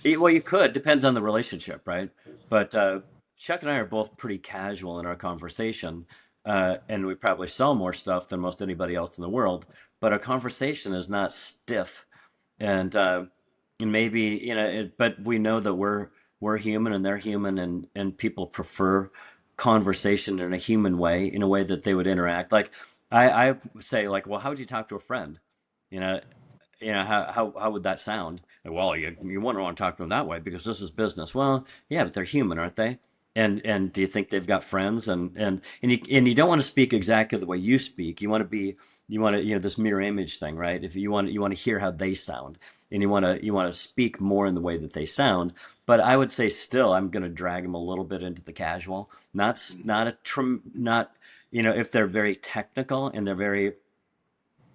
well, you could, depends on the relationship, right? But Chuck and I are both pretty casual in our conversation, and we probably sell more stuff than most anybody else in the world. But our conversation is not stiff, and maybe but we know that we're human and they're human, and people prefer conversation in a human way, in a way that they would interact. Like I say, like, well, how would you talk to a friend? You know, how would that sound? Like, well, you wouldn't want to talk to them that way because this is business. Well, yeah, but they're human, aren't they? And do you think they've got friends? And you don't want to speak exactly the way you speak. You want to this mirror image thing, right? If you want to hear how they sound, and you want to speak more in the way that they sound. But I would say still, I'm going to drag them a little bit into the casual. Not if they're very technical and they're very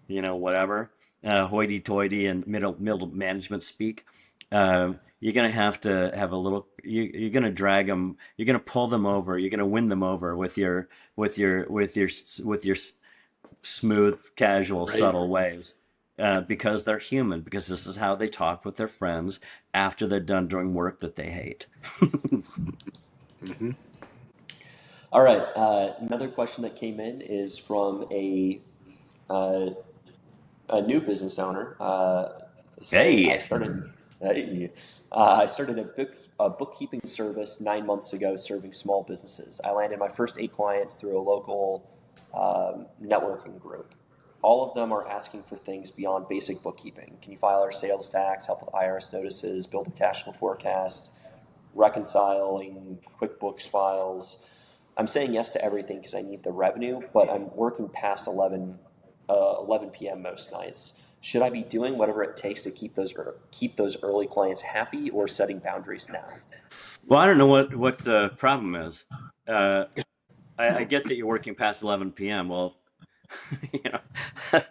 whatever, hoity-toity and middle management speak. You're gonna have to have a little. You're gonna drag them. You're gonna pull them over. You're gonna win them over with your smooth, casual, Right. subtle ways. Because they're human. Because this is how they talk with their friends after they're done doing work that they hate. Mm-hmm. All right. Another question that came in is from uh, a new business owner. Said I Hey, started. I started a bookkeeping service 9 months ago, serving small businesses. I landed my first 8 clients through a local networking group. All of them are asking for things beyond basic bookkeeping. Can you file our sales tax, help with IRS notices, build a cash flow forecast, reconciling QuickBooks files? I'm saying yes to everything because I need the revenue, but I'm working past 11 p.m. most nights. Should I be doing whatever it takes to keep those early clients happy, or setting boundaries now? well, I don't know what the problem is. Uh, I get that you're working past 11 p.m. Well, you know,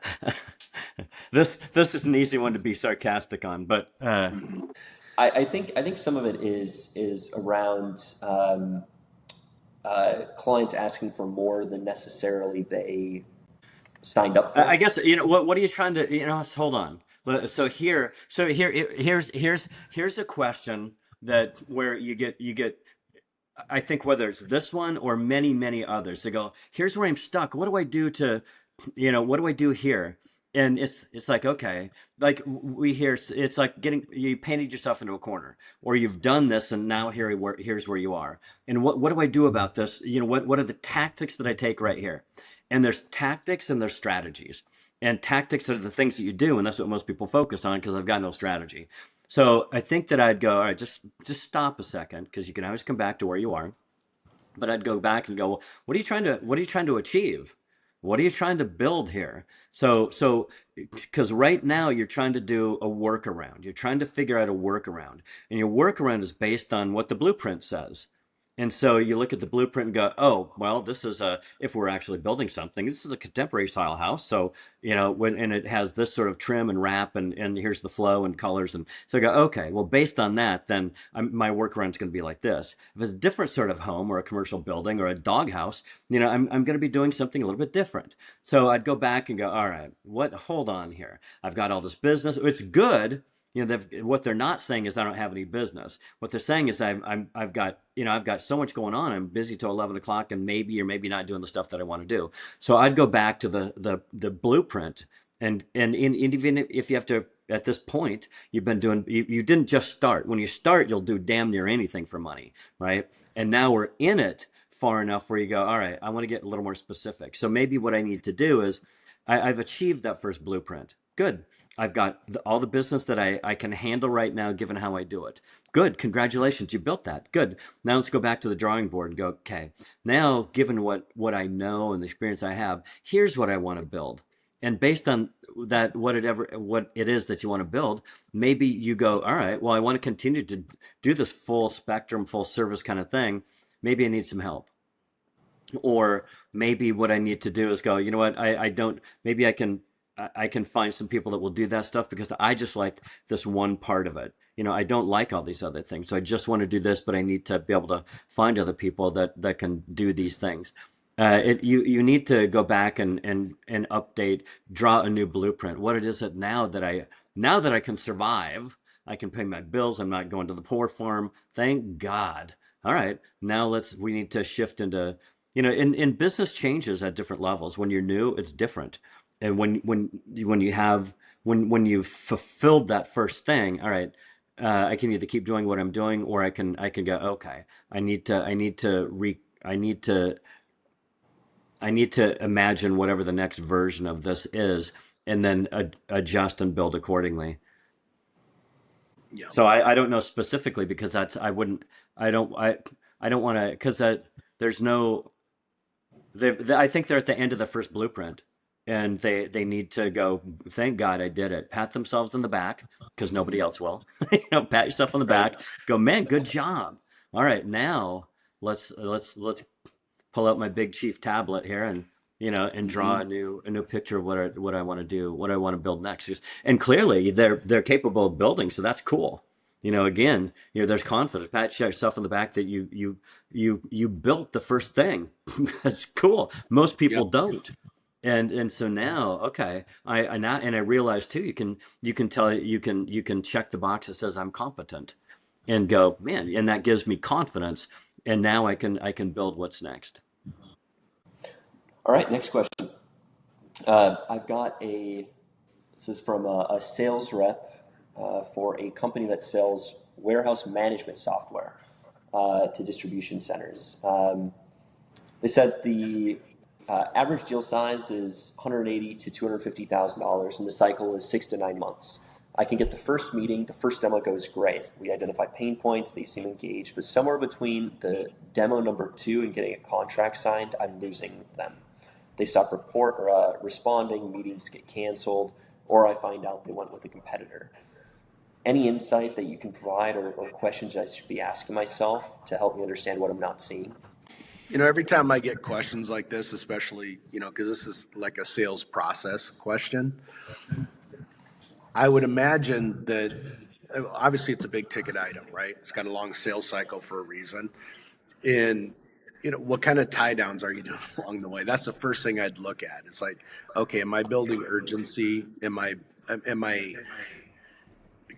this is an easy one to be sarcastic on, but I think some of it is around clients asking for more than necessarily they signed up I for. guess what are you trying to hold on. Here's the question that where you get I think whether it's this one or many others, they go, here's where I'm stuck. What do I do to, what do I do here? And it's like, okay, like we hear, it's like you painted yourself into a corner, or you've done this, and now here's where you are. And what do I do about this? What are the tactics that I take right here? And there's tactics and there's strategies. And tactics are the things that you do, and that's what most people focus on because I've got no strategy. So I think that I'd go, all right, just stop a second because you can always come back to where you are. But I'd go back and go, well, what are you trying to achieve? What are you trying to build here? Because right now you're trying to do a workaround. You're trying to figure out a workaround, and your workaround is based on what the blueprint says. And so you look at the blueprint and go, oh, well, if we're actually building something, this is a contemporary style house. So, and it has this sort of trim and wrap and here's the flow and colors. And so I go, okay, well, based on that, then my workaround is going to be like this. If it's a different sort of home or a commercial building or a dog house, I'm going to be doing something a little bit different. So I'd go back and go, all right, hold on here. I've got all this business. It's good. What they're not saying is I don't have any business. What they're saying is I've got so much going on. I'm busy till 11 o'clock, and maybe or maybe not doing the stuff that I want to do. So I'd go back to the blueprint, and even if you have to at this point you've been doing you didn't just start. When you start, you'll do damn near anything for money, right? And now we're in it far enough where you go, all right, I want to get a little more specific. So maybe what I need to do is I've achieved that first blueprint. Good. I've got all the business that I can handle right now, given how I do it. Good. Congratulations. You built that. Good. Now let's go back to the drawing board and go, okay, now given what I know and the experience I have, here's what I want to build. And based on that, what it is that you want to build, maybe you go, all right, well, I want to continue to do this full spectrum, full service kind of thing. Maybe I need some help. Or maybe what I need to do is go, you know what, I don't, maybe I can find some people that will do that stuff because I just like this one part of it. I don't like all these other things. So I just want to do this, but I need to be able to find other people that can do these things. You need to go back and update, draw a new blueprint. What it is that now that I can survive, I can pay my bills. I'm not going to the poor farm. Thank God. All right, now we need to shift into, in business changes at different levels. When you're new, it's different. And when you've fulfilled that first thing, all right, I can either keep doing what I'm doing, or I can go, okay, I need to imagine whatever the next version of this is, and then adjust and build accordingly. Yeah. So I don't know specifically because I don't want to, because there's no, I think they're at the end of the first blueprint, and they need to go, thank God I did it. Pat themselves on the back because nobody else will. Pat yourself on the Right. back. Go, man, good job. All right, now let's pull out my big chief tablet here and draw Hmm. a new picture of what I want to do, what I want to build next. And clearly they're capable of building, so that's cool. Again, there's confidence. Pat yourself on the back that you built the first thing. That's cool. Most people Yep. don't. And so now, okay, I realize too, you can check the box that says I'm competent, and go, man, and that gives me confidence. And now I can build what's next. All right, next question. I've got this is from a sales rep for a company that sells warehouse management software to distribution centers. They said the average deal size is $180,000 to $250,000, and the cycle is 6 to 9 months. I can get the first meeting, the first demo goes great. We identify pain points, they seem engaged, but somewhere between the demo number 2 and getting a contract signed, I'm losing them. They stop responding, meetings get canceled, or I find out they went with a competitor. Any insight that you can provide or questions I should be asking myself to help me understand what I'm not seeing? Every time I get questions like this, especially, because this is like a sales process question, I would imagine that obviously it's a big ticket item, right? It's got a long sales cycle for a reason. And what kind of tie downs are you doing along the way? That's the first thing I'd look at. It's like, okay, am I building urgency? Am I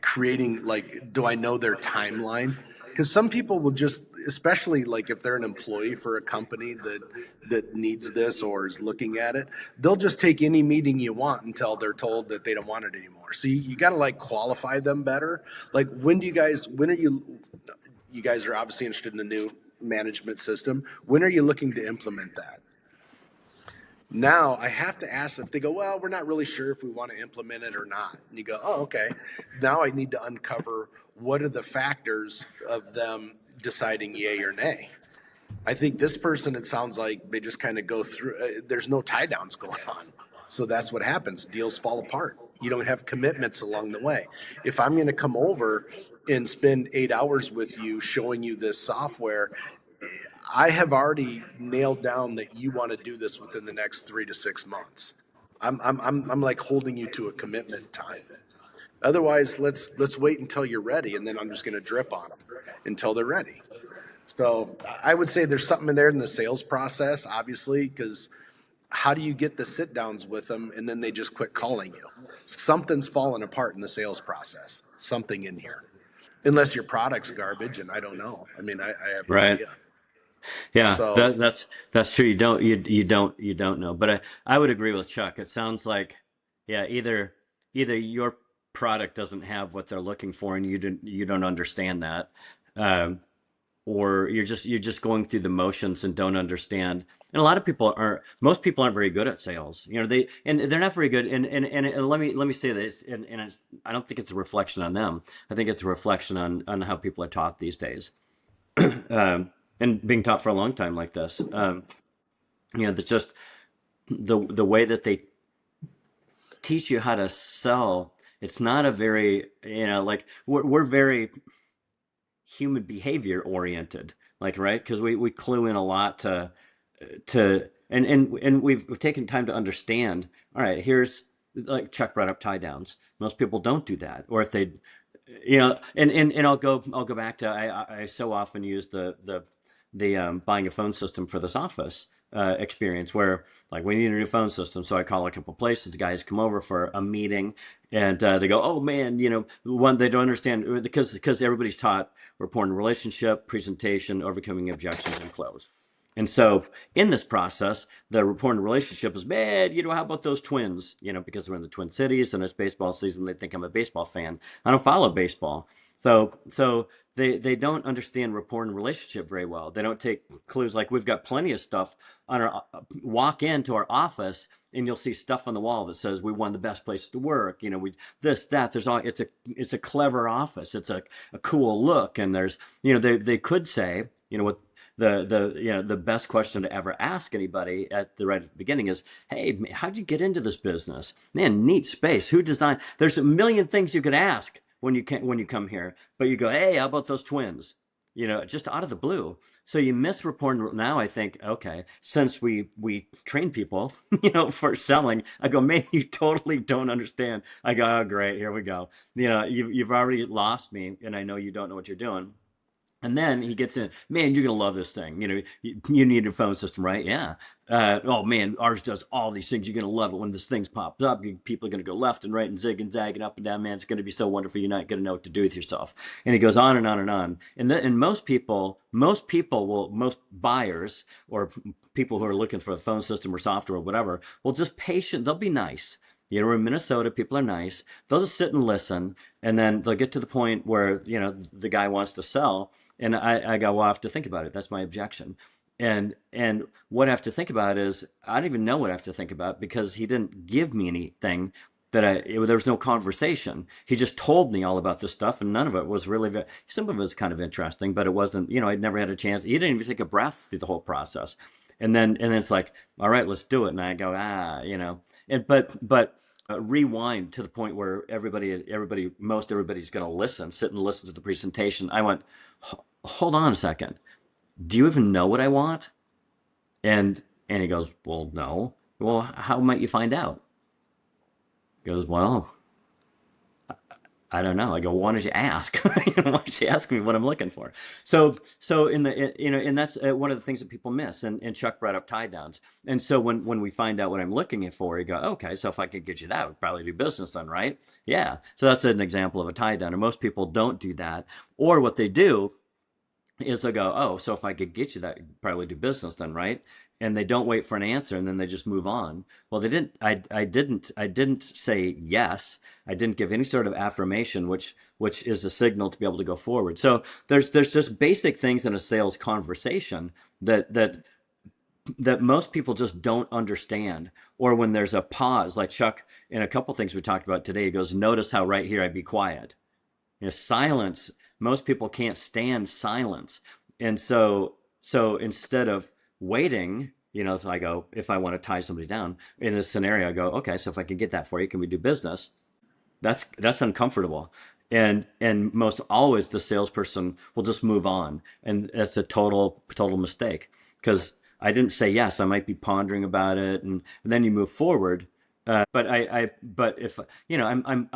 creating, like, do I know their timeline? Because some people will just, especially like if they're an employee for a company that needs this or is looking at it, they'll just take any meeting you want until they're told that they don't want it anymore. So you got to like qualify them better. Like, when are you guys are obviously interested in a new management system. When are you looking to implement that? Now I have to ask if they go, well, we're not really sure if we want to implement it or not. And you go, oh, okay. Now I need to uncover what are the factors of them deciding yay or nay. I think this person, it sounds like they just kind of go through, there's no tie downs going on. So that's what happens. Deals fall apart. You don't have commitments along the way. If I'm going to come over and spend 8 hours with you showing you this software, I have already nailed down that you want to do this within the next 3 to 6 months. I'm like holding you to a commitment time. Otherwise, let's wait until you're ready, and then I'm just going to drip on them until they're ready. So I would say there's something in there in the sales process, obviously, because how do you get the sit downs with them and then they just quit calling you? Something's falling apart in the sales process. Something in here, unless your product's garbage, and I don't know. I mean, I have no Right. idea. Yeah, So that's true. You don't know. But I would agree with Chuck. It sounds like, yeah, either your product doesn't have what they're looking for and you don't understand that, um, or you're just going through the motions and don't understand. And a lot of people aren't. Most people aren't very good at sales. They're not very good. And let me say this. And I don't think it's a reflection on them. I think it's a reflection on how people are taught these days. And being taught for a long time like this, that's just the way that they teach you how to sell. It's not a very, like we're very human behavior oriented, like, right? Because we clue in a lot and we've taken time to understand. All right, here's, like Chuck brought up, tie downs. Most people don't do that, or if they, and I'll go back to, I so often use the buying a phone system for this office experience, where like we need a new phone system. So I call a couple places, guys come over for a meeting, and they go, oh man, one, they don't understand, because everybody's taught rapport and relationship, presentation, overcoming objections, and close. And so in this process, the rapport and relationship is, man, how about those Twins? Because we're in the Twin Cities and it's baseball season, they think I'm a baseball fan. I don't follow baseball. So they don't understand rapport and relationship very well. They don't take clues. Like, we've got plenty of stuff on our, walk into our office and you'll see stuff on the wall that says we won the best place to work. We this, that, there's all, it's a clever office. It's a cool look. And there's, they could say, what the best question to ever ask anybody right at the beginning is, hey, how'd you get into this business? Man, neat space. Who designed? There's a million things you could ask when you come here, but you go, hey, how about those Twins? Just out of the blue. So you miss rapport. Now I think, okay, since we train people, for selling, I go, man, you totally don't understand. I go, oh, great, here we go. You've already lost me, and I know you don't know what you're doing. And then he gets in, man, you're going to love this thing. You need a phone system, right? Yeah. Oh, man, ours does all these things. You're going to love it when this thing pops up. People are going to go left and right and zig and zag and up and down, man. It's going to be so wonderful. You're not going to know what to do with yourself. And he goes on and on and on. And most buyers, or people who are looking for a phone system or software or whatever, will just patient. They'll be nice. We're in Minnesota, people are nice. They'll just sit and listen, and then they'll get to the point where, the guy wants to sell, and I go, well, I have to think about it. That's my objection. And what I have to think about is, I don't even know what I have to think about, because he didn't give me anything there was no conversation. He just told me all about this stuff, and none of it was really, some of it was kind of interesting, but it wasn't, I'd never had a chance. He didn't even take a breath through the whole process. And then it's like, all right, let's do it. And I go, but rewind to the point where most everybody's going to sit and listen to the presentation. I went, hold on a second. Do you even know what I want? And he goes, well, no. Well, how might you find out? He goes, well, I don't know. I go, why don't you ask? You know, why don't you ask me what I'm looking for? So you know, and that's one of the things that people miss. And Chuck brought up tie downs. And so when we find out what I'm looking for, you go, okay, so if I could get you that, we'd probably do business then, right? Yeah. So that's an example of a tie down. And most people don't do that. Or what they do is they'll go, oh, so if I could get you that, you'd probably do business then, right? And they don't wait for an answer, and then they just move on. Well, they didn't. I didn't say yes. I didn't give any sort of affirmation, which is a signal to be able to go forward. So there's just basic things in a sales conversation that most people just don't understand. Or when there's a pause, like Chuck, in a couple things we talked about today, he goes, notice how right here I be quiet. You know, silence, most people can't stand silence. And so instead of waiting, you know, if I want to tie somebody down in this scenario, I go, okay, so if I can get that for you, can we do business? That's uncomfortable. And most always the salesperson will just move on. And that's a total mistake, because I didn't say yes. I might be pondering about it, and then you move forward. But if you know,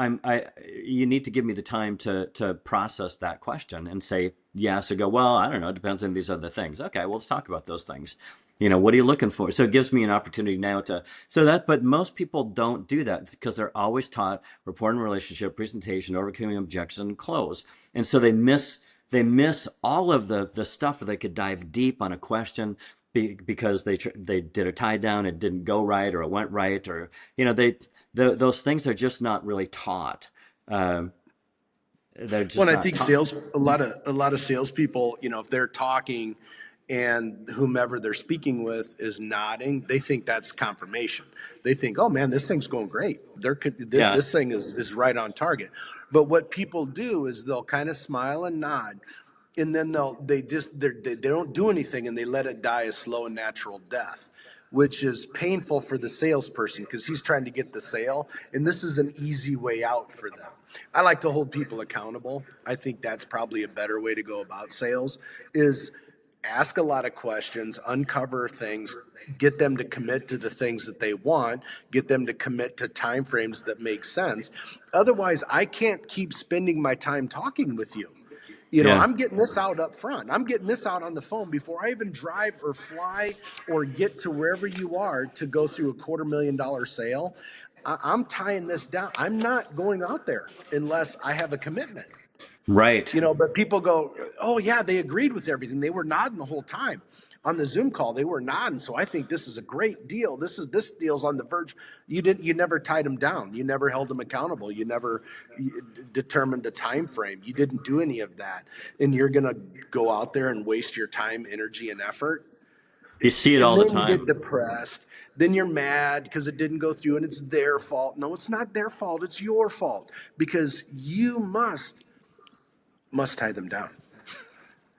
you need to give me the time to process that question and say yes, or go, well, I don't know, it depends on these other things. Okay, well, let's talk about those things. You know, what are you looking for? So it gives me an opportunity now but most people don't do that because they're always taught rapport and relationship, presentation, overcoming objections, and close. And so they miss all of the stuff where they could dive deep on a question because they did a tie down, it didn't go right, or it went right, or you know those things are just not really taught. Um, they're Well, just and I not think taught. a lot of salespeople, if they're talking and whomever they're speaking with is nodding, they think that's confirmation. They think, oh man, this thing's going great. Yeah, This thing is right on target. But what people do is they'll kind of smile and nod, and then they don't do anything, and they let it die a slow and natural death, which is painful for the salesperson because he's trying to get the sale, and this is an easy way out for them. I like to hold people accountable. I think that's probably a better way to go about sales, is ask a lot of questions, uncover things, get them to commit to the things that they want, get them to commit to timeframes that make sense. Otherwise, I can't keep spending my time talking with you. yeah. I'm getting this out up front. I'm getting this out on the phone before I even drive or fly or get to wherever you are to go through a $250,000 sale. I'm tying this down. I'm not going out there unless I have a commitment. Right. But people go, oh yeah, they agreed with everything. They were nodding the whole time on the Zoom call. They were nodding. So I think this is a great deal. This deal's on the verge. You never tied them down. You never held them accountable. You never determined a time frame. You didn't do any of that. And you're going to go out there and waste your time, energy, and effort. You see it And all the then you get time. depressed. Then you're mad because it didn't go through and it's their fault. No, it's not their fault. It's your fault because you must tie them down.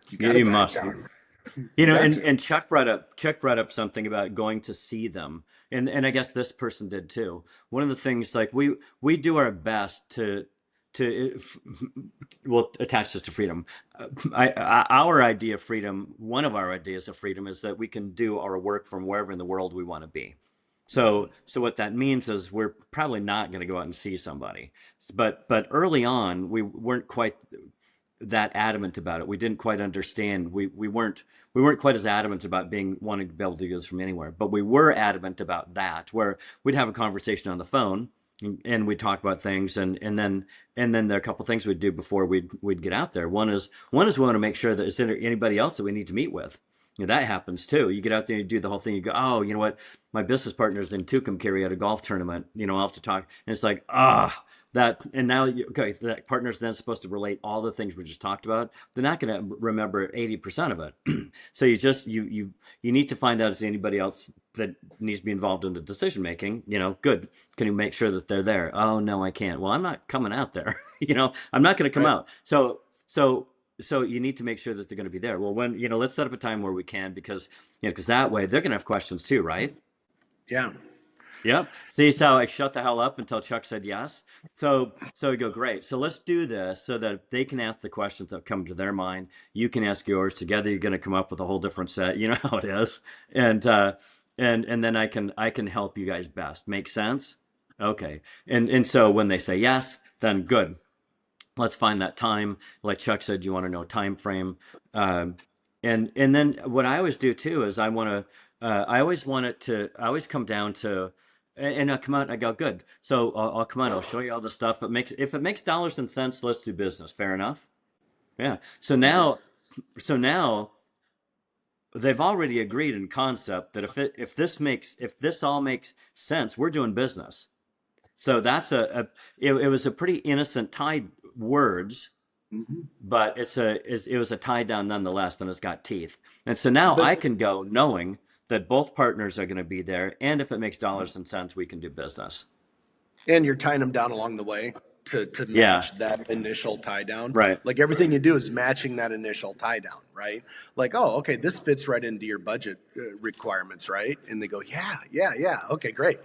You got to You tie them must. down. You You know, got and to. Chuck brought up something about going to see them, and I guess this person did too. One of the things, like, we do our best to well, attach this to freedom. Our idea of freedom, one of our ideas of freedom, is that we can do our work from wherever in the world we want to be. So what that means is we're probably not going to go out and see somebody. But early on, we weren't quite that adamant about it. We didn't quite understand. We weren't quite as adamant about being wanting to be able to do this from anywhere. But we were adamant about that, where we'd have a conversation on the phone, and we'd talk about things, and then there are a couple things we'd do before we'd get out there. One is we want to make sure that is there anybody else that we need to meet with. You know, that happens too. You get out there, you do the whole thing. You go, oh, you know what? My business partner's in Tucumcari at a golf tournament. You know, I'll have to talk. And it's like, that. And now, okay, that partner's then supposed to relate all the things we just talked about. They're not going to remember 80% of it. So you need to find out if there's anybody else that needs to be involved in the decision making. You know, good. Can you make sure that they're there? Oh no, I can't. Well, I'm not coming out there. You know, I'm not going to come Right. out. So you need to make sure that they're going to be there. Well, let's set up a time where we can, because that way they're going to have questions too, right? Yeah. Yep. See how I shut the hell up until Chuck said yes? So we go, great. So let's do this so that they can ask the questions that come to their mind. You can ask yours. Together, you're going to come up with a whole different set. You know how it is. And then I can help you guys best. Make sense? Okay. And so when they say yes, then good. let's find that time. Like Chuck said, you want to know time frame. Um, and then what I always do too is I always want it to, I always come down to, and I come out and I go, good. So I'll come out, I'll show you all the stuff. If it makes dollars and cents, let's do business. Fair enough. Yeah. So now they've already agreed in concept that if this all makes sense, we're doing business. So it was a pretty innocent tied words, but it was a tie down nonetheless, and it's got teeth. And so now But I can go knowing that both partners are going to be there, and if it makes dollars and cents, we can do business. and you're tying them down along the way to Yeah, match that initial tie down. right. Like everything you do is matching that initial tie down, right? Like, oh, okay, this fits right into your budget requirements, right? And they go, yeah, yeah, yeah. Okay, great.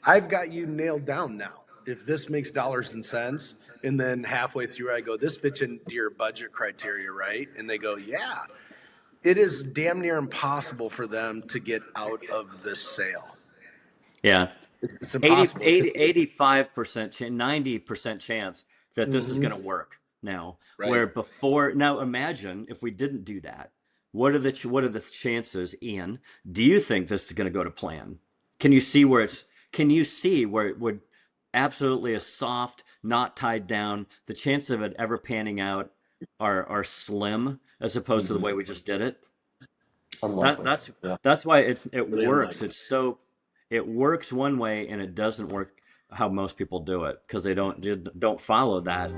I've got you nailed down now. If this makes dollars and cents, and then halfway through I go, this fits into your budget criteria, right? And they go, yeah. It is damn near impossible for them to get out of this sale. Yeah. It's 80, impossible. 80, 85%, 90% chance that this is going to work now. Right. Where before, now imagine if we didn't do that. What are the chances, Ian? Do you think this is going to go to plan? Can you see where it would absolutely a soft, not tied down, the chances of it ever panning out are slim as opposed to the way we just did it? That, Unlikely. that's Yeah. that's why it Really works. unlikely. It works one way and it doesn't work how most people do it because they don't follow that